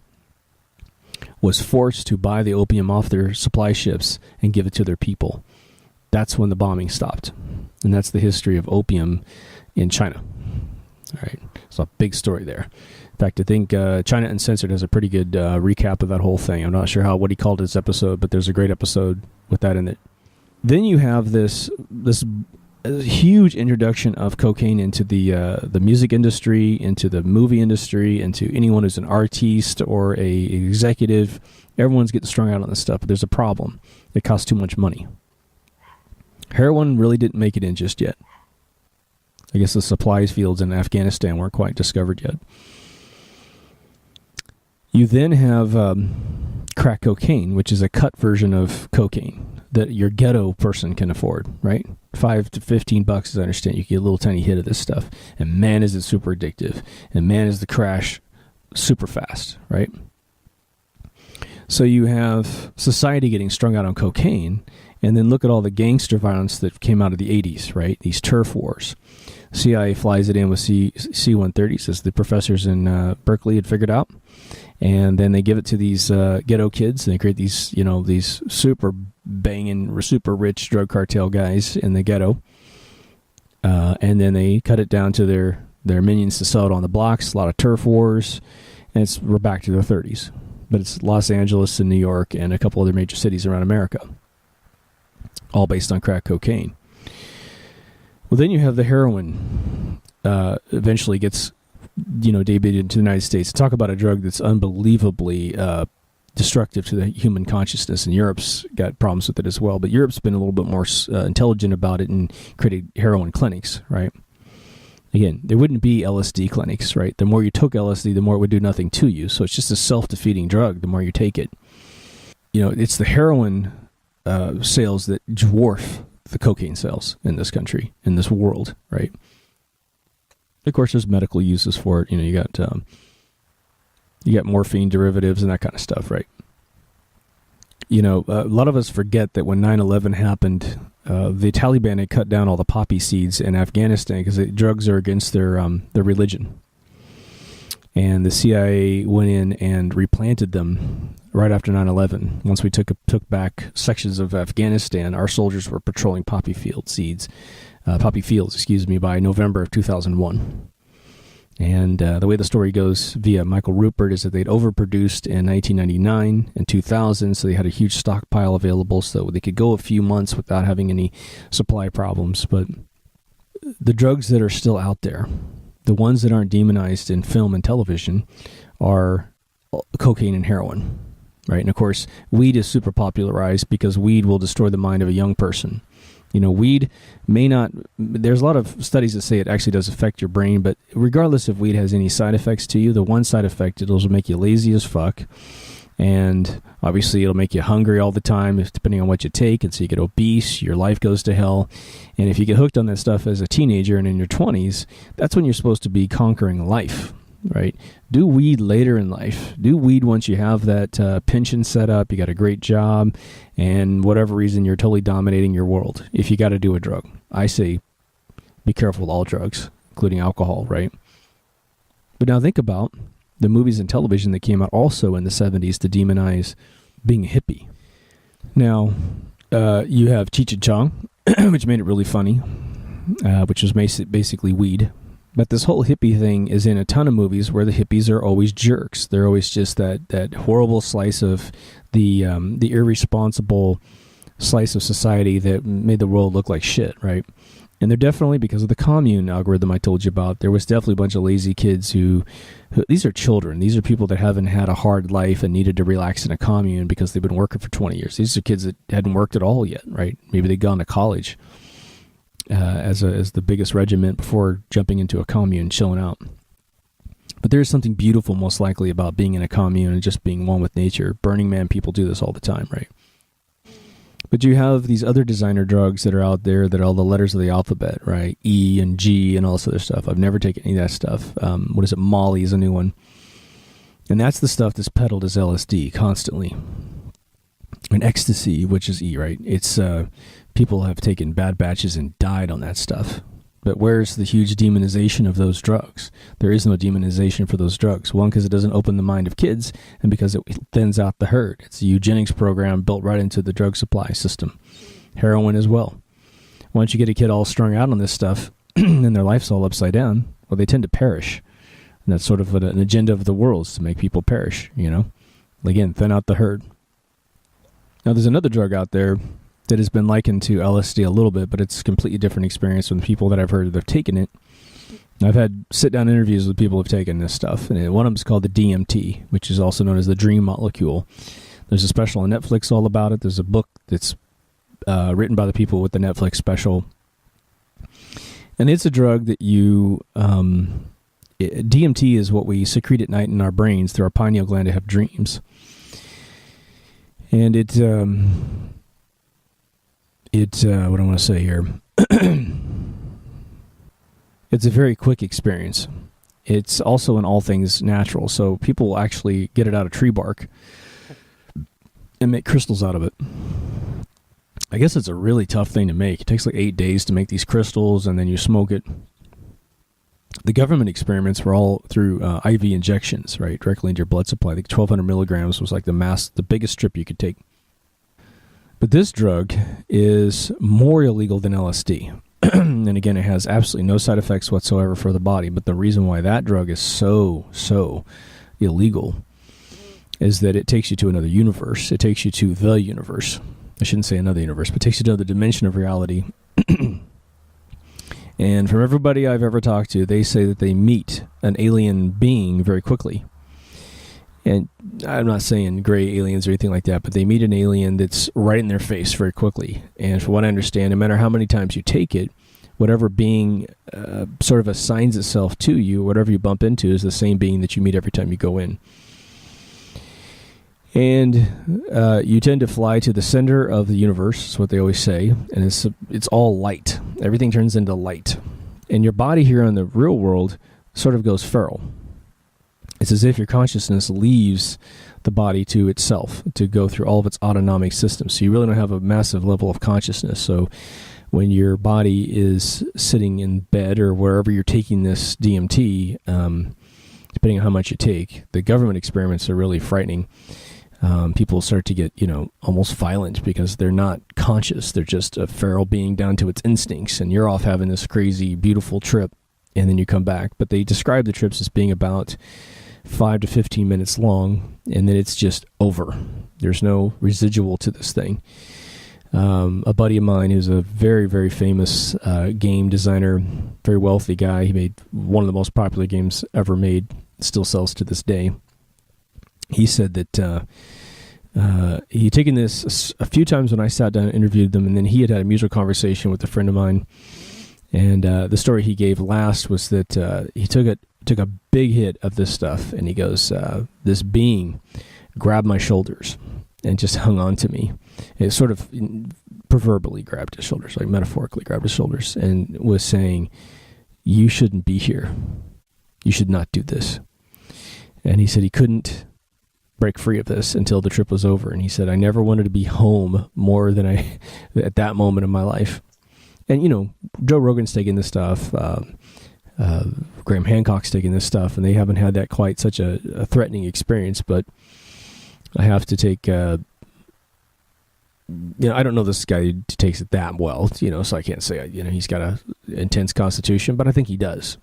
was forced to buy the opium off their supply ships and give it to their people. That's when the bombing stopped. And that's the history of opium in China. All right. So a big story there. In fact, I think China Uncensored has a pretty good recap of that whole thing. I'm not sure what he called this episode, but there's a great episode with that in it. Then you have this huge introduction of cocaine into the music industry, into the movie industry, into anyone who's an artiste or a executive. Everyone's getting strung out on this stuff, but there's a problem. It costs too much money. Heroin really didn't make it in just yet. I guess the supplies fields in Afghanistan weren't quite discovered yet. You then have crack cocaine, which is a cut version of cocaine that your ghetto person can afford, right? $5 to $15, as I understand. You get a little tiny hit of this stuff. And man, is it super addictive. And man, is the crash super fast, right? So you have society getting strung out on cocaine, and then look at all the gangster violence that came out of the 80s, right? These turf wars. CIA flies it in with C-130s, as the professors in Berkeley had figured out. And then they give it to these ghetto kids, and they create these, these super banging, super rich drug cartel guys in the ghetto. And then they cut it down to their minions to sell it on the blocks, a lot of turf wars, and we're back to the 30s. But it's Los Angeles and New York and a couple other major cities around America, all based on crack cocaine. Well, then you have the heroin eventually gets debuted into the United States. Talk about a drug that's unbelievably destructive to the human consciousness, and Europe's got problems with it as well. But Europe's been a little bit more intelligent about it and created heroin clinics, right? Again, there wouldn't be LSD clinics, right? The more you took LSD, the more it would do nothing to you. So it's just a self-defeating drug the more you take it. It's the heroin sales that dwarf the cocaine sales in this country, in this world, right? Of course, there's medical uses for it. You got morphine derivatives and that kind of stuff, right? A lot of us forget that when 9/11 happened, the Taliban had cut down all the poppy seeds in Afghanistan because drugs are against their religion. And the CIA went in and replanted them right after 9/11. Once we took back sections of Afghanistan, our soldiers were patrolling poppy fields, by November of 2001. And the way the story goes via Michael Rupert is that they'd overproduced in 1999 and 2000, so they had a huge stockpile available so they could go a few months without having any supply problems. But the drugs that are still out there, the ones that aren't demonized in film and television, are cocaine and heroin, right? And of course, weed is super popularized because weed will destroy the mind of a young person. Weed may not, there's a lot of studies that say it actually does affect your brain, but regardless if weed has any side effects to you, the one side effect, it'll make you lazy as fuck. And obviously it'll make you hungry all the time, depending on what you take. And so you get obese, your life goes to hell. And if you get hooked on that stuff as a teenager and in your 20s, that's when you're supposed to be conquering life, right? Do weed later in life. Do weed once you have that pension set up, you got a great job, and whatever reason you're totally dominating your world. If you got to do a drug, I say be careful with all drugs, including alcohol, right? But now think about the movies and television that came out also in the 70s to demonize being a hippie. Now, you have Cheech and Chong, which made it really funny, which was basically weed. But this whole hippie thing is in a ton of movies where the hippies are always jerks. They're always just that horrible slice of the irresponsible slice of society that made the world look like shit, right? And they're definitely, because of the commune algorithm I told you about, there was definitely a bunch of lazy kids who these are children. These are people that haven't had a hard life and needed to relax in a commune because they've been working for 20 years. These are kids that hadn't worked at all yet, right? Maybe they'd gone to college as the biggest regiment before jumping into a commune, chilling out. But there's something beautiful, most likely, about being in a commune and just being one with nature. Burning Man people do this all the time, right? But you have these other designer drugs that are out there that are all the letters of the alphabet, right? E and G and all this other stuff. I've never taken any of that stuff. What is it? Molly is a new one. And that's the stuff that's peddled as LSD constantly. And ecstasy, which is E, right? It's people have taken bad batches and died on that stuff. But where's the huge demonization of those drugs? There is no demonization for those drugs. One, because it doesn't open the mind of kids, and because it thins out the herd. It's a eugenics program built right into the drug supply system. Heroin as well. Once you get a kid all strung out on this stuff, and their life's all upside down, well, they tend to perish. And that's sort of an agenda of the world, is to make people perish, you know? Again, thin out the herd. Now, there's another drug out there that has been likened to LSD a little bit, but it's a completely different experience from the people that I've heard that have taken it. I've had sit-down interviews with people who have taken this stuff, and one of them is called the DMT, which is also known as the dream molecule. There's a special on Netflix all about it. There's a book that's written by the people with the Netflix special. And it's a drug that DMT is what we secrete at night in our brains through our pineal gland to have dreams. And what do I want to say here? It's a very quick experience. It's also in all things natural. So people will actually get it out of tree bark and make crystals out of it. I guess it's a really tough thing to make. It takes like 8 days to make these crystals, and then you smoke it. The government experiments were all through IV injections, right, directly into your blood supply. I think 1,200 milligrams was like the biggest strip you could take. But this drug is more illegal than LSD. And again, it has absolutely no side effects whatsoever for the body. But the reason why that drug is so illegal is that it takes you to another universe. It takes you to the universe. I shouldn't say another universe, but it takes you to another dimension of reality. And from everybody I've ever talked to, they say that they meet an alien being very quickly. And I'm not saying gray aliens or anything like that, but they meet an alien that's right in their face very quickly. And from what I understand, no matter how many times you take it, whatever being sort of assigns itself to you, whatever you bump into, is the same being that you meet every time you go in. And you tend to fly to the center of the universe, is what they always say, and it's all light. Everything turns into light. And your body here in the real world sort of goes feral. It's as if your consciousness leaves the body to itself to go through all of its autonomic systems. So you really don't have a massive level of consciousness. So when your body is sitting in bed or wherever you're taking this DMT, depending on how much you take, the government experiments are really frightening. People start to get, almost violent because they're not conscious. They're just a feral being down to its instincts, and you're off having this crazy, beautiful trip, and then you come back. But they describe the trips as being about 5 to 15 minutes long, and then it's just over. There's no residual to this thing. A buddy of mine who's a very, very famous game designer, very wealthy guy, he made one of the most popular games ever made, still sells to this day. He said that he had taken this a few times when I sat down and interviewed them, and then he had a mutual conversation with a friend of mine. And the story he gave last was that he took a big hit of this stuff, and he goes, this being grabbed my shoulders and just hung on to me. It sort of proverbially grabbed his shoulders, like metaphorically grabbed his shoulders, and was saying, "You shouldn't be here. You should not do this." And he said he couldn't break free of this until the trip was over. And he said, "I never wanted to be home more than I at that moment in my life." And, you know, Joe Rogan's taking this stuff. Graham Hancock's taking this stuff, and they haven't had that quite such a threatening experience. But I have to take, you know, I don't know this guy takes it that well, you know, so I can't say, you know, he's got a intense constitution, but I think he does.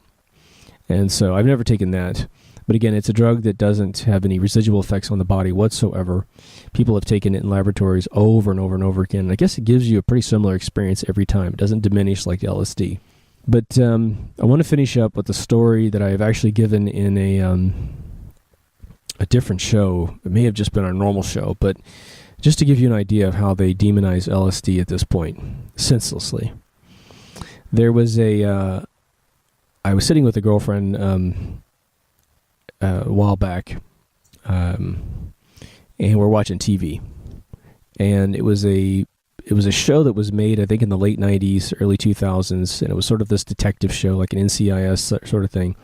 And so I've never taken that. But again, it's a drug that doesn't have any residual effects on the body whatsoever. People have taken it in laboratories over and over and over again. And I guess it gives you a pretty similar experience every time. It doesn't diminish like LSD. But I want to finish up with a story that I have actually given in a different show. It may have just been our normal show, but just to give you an idea of how they demonize LSD at this point, senselessly. There was I was sitting with a girlfriend a while back, and we're watching TV, and it was a show that was made, I think, in the late 90s, early 2000s, and it was sort of this detective show, like an NCIS sort of thing.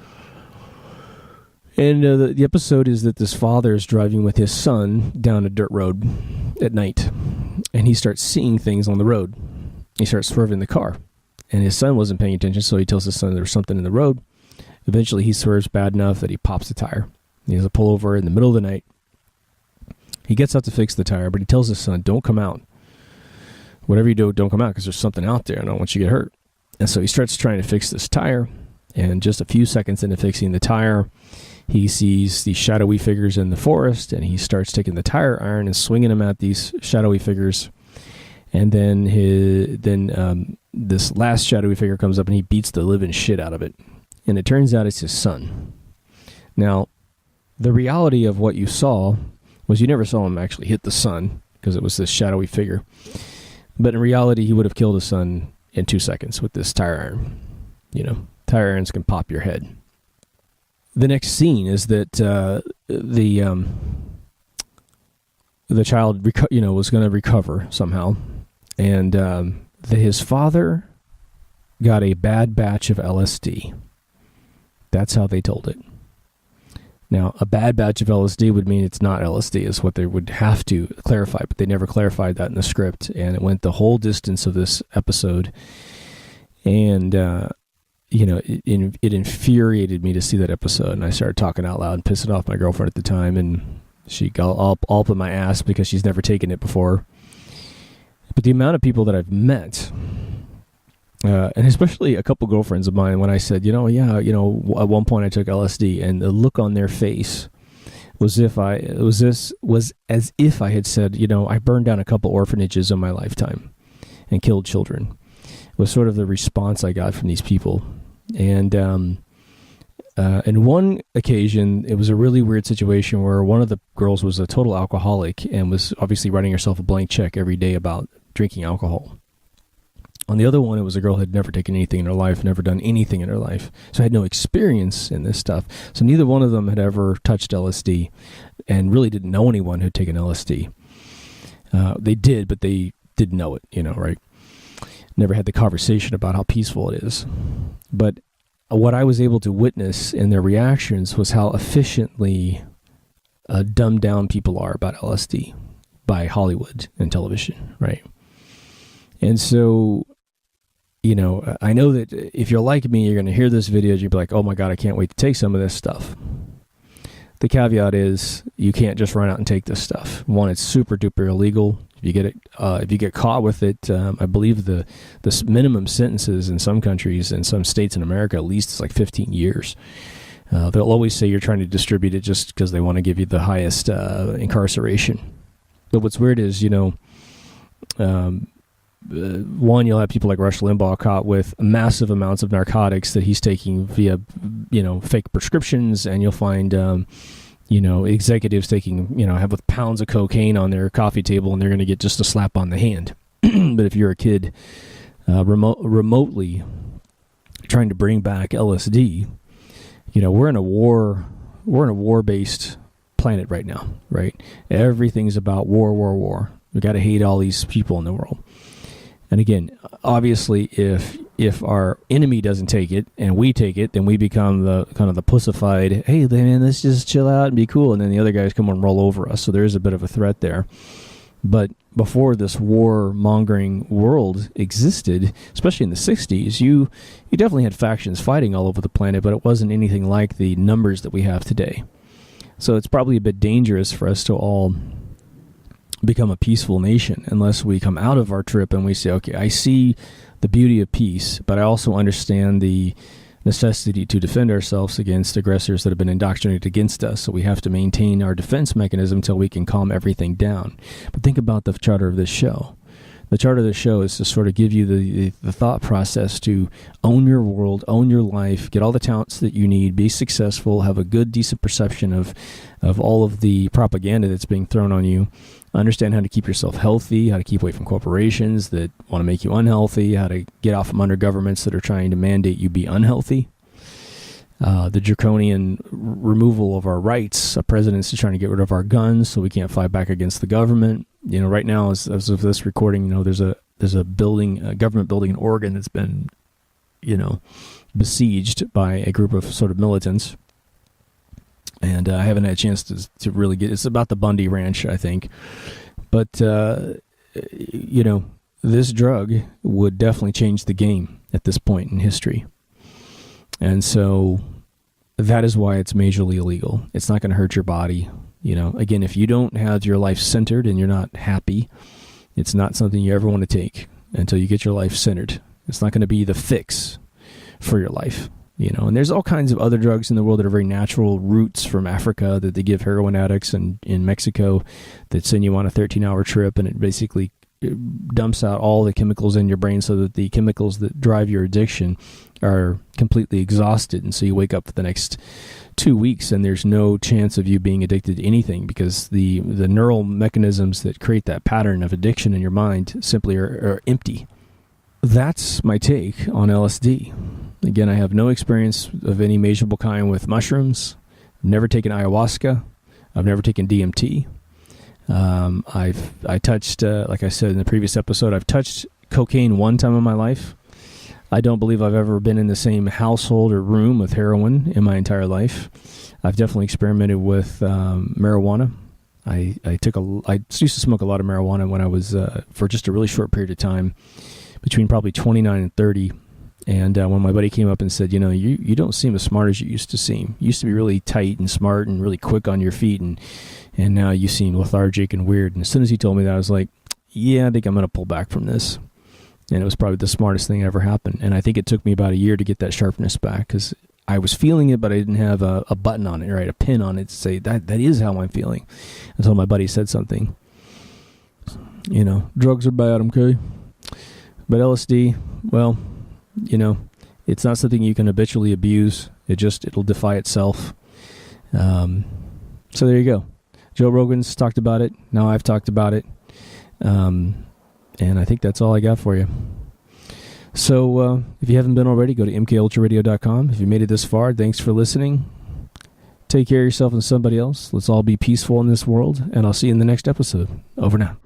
And the episode is that this father is driving with his son down a dirt road at night, and he starts seeing things on the road. He starts swerving the car, and his son wasn't paying attention, so he tells his son there's something in the road. Eventually, he swerves bad enough that he pops the tire. He has a pullover in the middle of the night. He gets out to fix the tire, but he tells his son, "Don't come out. Whatever you do, don't come out, because there's something out there, and I don't want you to get hurt." And so he starts trying to fix this tire, and just a few seconds into fixing the tire, he sees these shadowy figures in the forest, and he starts taking the tire iron and swinging them at these shadowy figures. And then this last shadowy figure comes up, and he beats the living shit out of it. And it turns out it's his son. Now, the reality of what you saw was you never saw him actually hit the son, because it was this shadowy figure. But in reality, he would have killed his son in 2 seconds with this tire iron. You know, tire irons can pop your head. The next scene is that the child, was going to recover somehow, and his father got a bad batch of LSD. That's how they told it. Now, a bad batch of LSD would mean it's not LSD, is what they would have to clarify, but they never clarified that in the script, and it went the whole distance of this episode. And, it infuriated me to see that episode, and I started talking out loud and pissing off my girlfriend at the time, and she got all up in my ass because she's never taken it before. But the amount of people that I've met, and especially a couple girlfriends of mine, when I said, at one point I took LSD, and the look on their face was as if I had said, I burned down a couple orphanages in my lifetime and killed children, was sort of the response I got from these people. And in one occasion, it was a really weird situation where one of the girls was a total alcoholic and was obviously writing herself a blank check every day about drinking alcohol. On the other one, it was a girl who had never taken anything in her life, never done anything in her life, so had no experience in this stuff. So neither one of them had ever touched LSD and really didn't know anyone who'd taken LSD. They did, but they didn't know it, right? Never had the conversation about how peaceful it is. But what I was able to witness in their reactions was how efficiently dumbed down people are about LSD by Hollywood and television, right? And so, I know that if you're like me, you're going to hear this video, you'll be like, oh my God, I can't wait to take some of this stuff. The caveat is you can't just run out and take this stuff. One, it's super duper illegal. If you get caught with it, I believe the minimum sentences in some countries, in some states in America, at least, is like 15 years. They'll always say you're trying to distribute it just because they want to give you the highest incarceration. But what's weird is, one, you'll have people like Rush Limbaugh caught with massive amounts of narcotics that he's taking via, fake prescriptions, and you'll find, executives taking, have with pounds of cocaine on their coffee table, and they're going to get just a slap on the hand. But if you're a kid remotely trying to bring back LSD, we're in a war-based planet right now, right? Everything's about war, war, war. We got to hate all these people in the world. And again, obviously, if our enemy doesn't take it and we take it, then we become the kind of the pussified, hey, man, let's just chill out and be cool. And then the other guys come and roll over us. So there is a bit of a threat there. But before this war-mongering world existed, especially in the 60s, you definitely had factions fighting all over the planet, but it wasn't anything like the numbers that we have today. So it's probably a bit dangerous for us to all become a peaceful nation unless we come out of our trip and we say, okay, I see the beauty of peace, but I also understand the necessity to defend ourselves against aggressors that have been indoctrinated against us. So we have to maintain our defense mechanism until we can calm everything down. But think about the charter of this show. The charter of the show is to sort of give you the thought process to own your world, own your life, get all the talents that you need, be successful, have a good, decent perception of all of the propaganda that's being thrown on you, understand how to keep yourself healthy, how to keep away from corporations that want to make you unhealthy, how to get out from under governments that are trying to mandate you be unhealthy. The draconian removal of our rights. A president's trying to get rid of our guns so we can't fight back against the government. Right now, as of this recording, there's a building, a government building in Oregon that's been, besieged by a group of sort of militants. And I haven't had a chance to really get. It's about the Bundy Ranch, I think. But this drug would definitely change the game at this point in history. And so that is why it's majorly illegal. It's not going to hurt your body. Again, if you don't have your life centered and you're not happy, it's not something you ever want to take until you get your life centered. It's not going to be the fix for your life. And there's all kinds of other drugs in the world that are very natural roots from Africa that they give heroin addicts in Mexico that send you on a 13-hour trip, and it basically dumps out all the chemicals in your brain so that the chemicals that drive your addiction are completely exhausted. And so you wake up for the next 2 weeks and there's no chance of you being addicted to anything because the neural mechanisms that create that pattern of addiction in your mind simply are empty. That's my take on LSD. Again, I have no experience of any measurable kind with mushrooms. I've never taken ayahuasca. I've never taken DMT. I touched, like I said in the previous episode, I've touched cocaine one time in my life. I don't believe I've ever been in the same household or room with heroin in my entire life. I've definitely experimented with marijuana. I used to smoke a lot of marijuana when I was, for just a really short period of time, between probably 29 and 30. And when my buddy came up and said, you don't seem as smart as you used to seem. You used to be really tight and smart and really quick on your feet, and now you seem lethargic and weird. And as soon as he told me that, I was like, yeah, I think I'm going to pull back from this. And it was probably the smartest thing that ever happened. And I think it took me about a year to get that sharpness back because I was feeling it, but I didn't have a button on it, right? A pin on it to say that is how I'm feeling. Until my buddy said something. Drugs are bad, okay? But LSD, well, it's not something you can habitually abuse. It'll defy itself. So there you go. Joe Rogan's talked about it. Now I've talked about it. And I think that's all I got for you. So if you haven't been already, go to mkultraradio.com. If you made it this far, thanks for listening. Take care of yourself and somebody else. Let's all be peaceful in this world, and I'll see you in the next episode. Over now.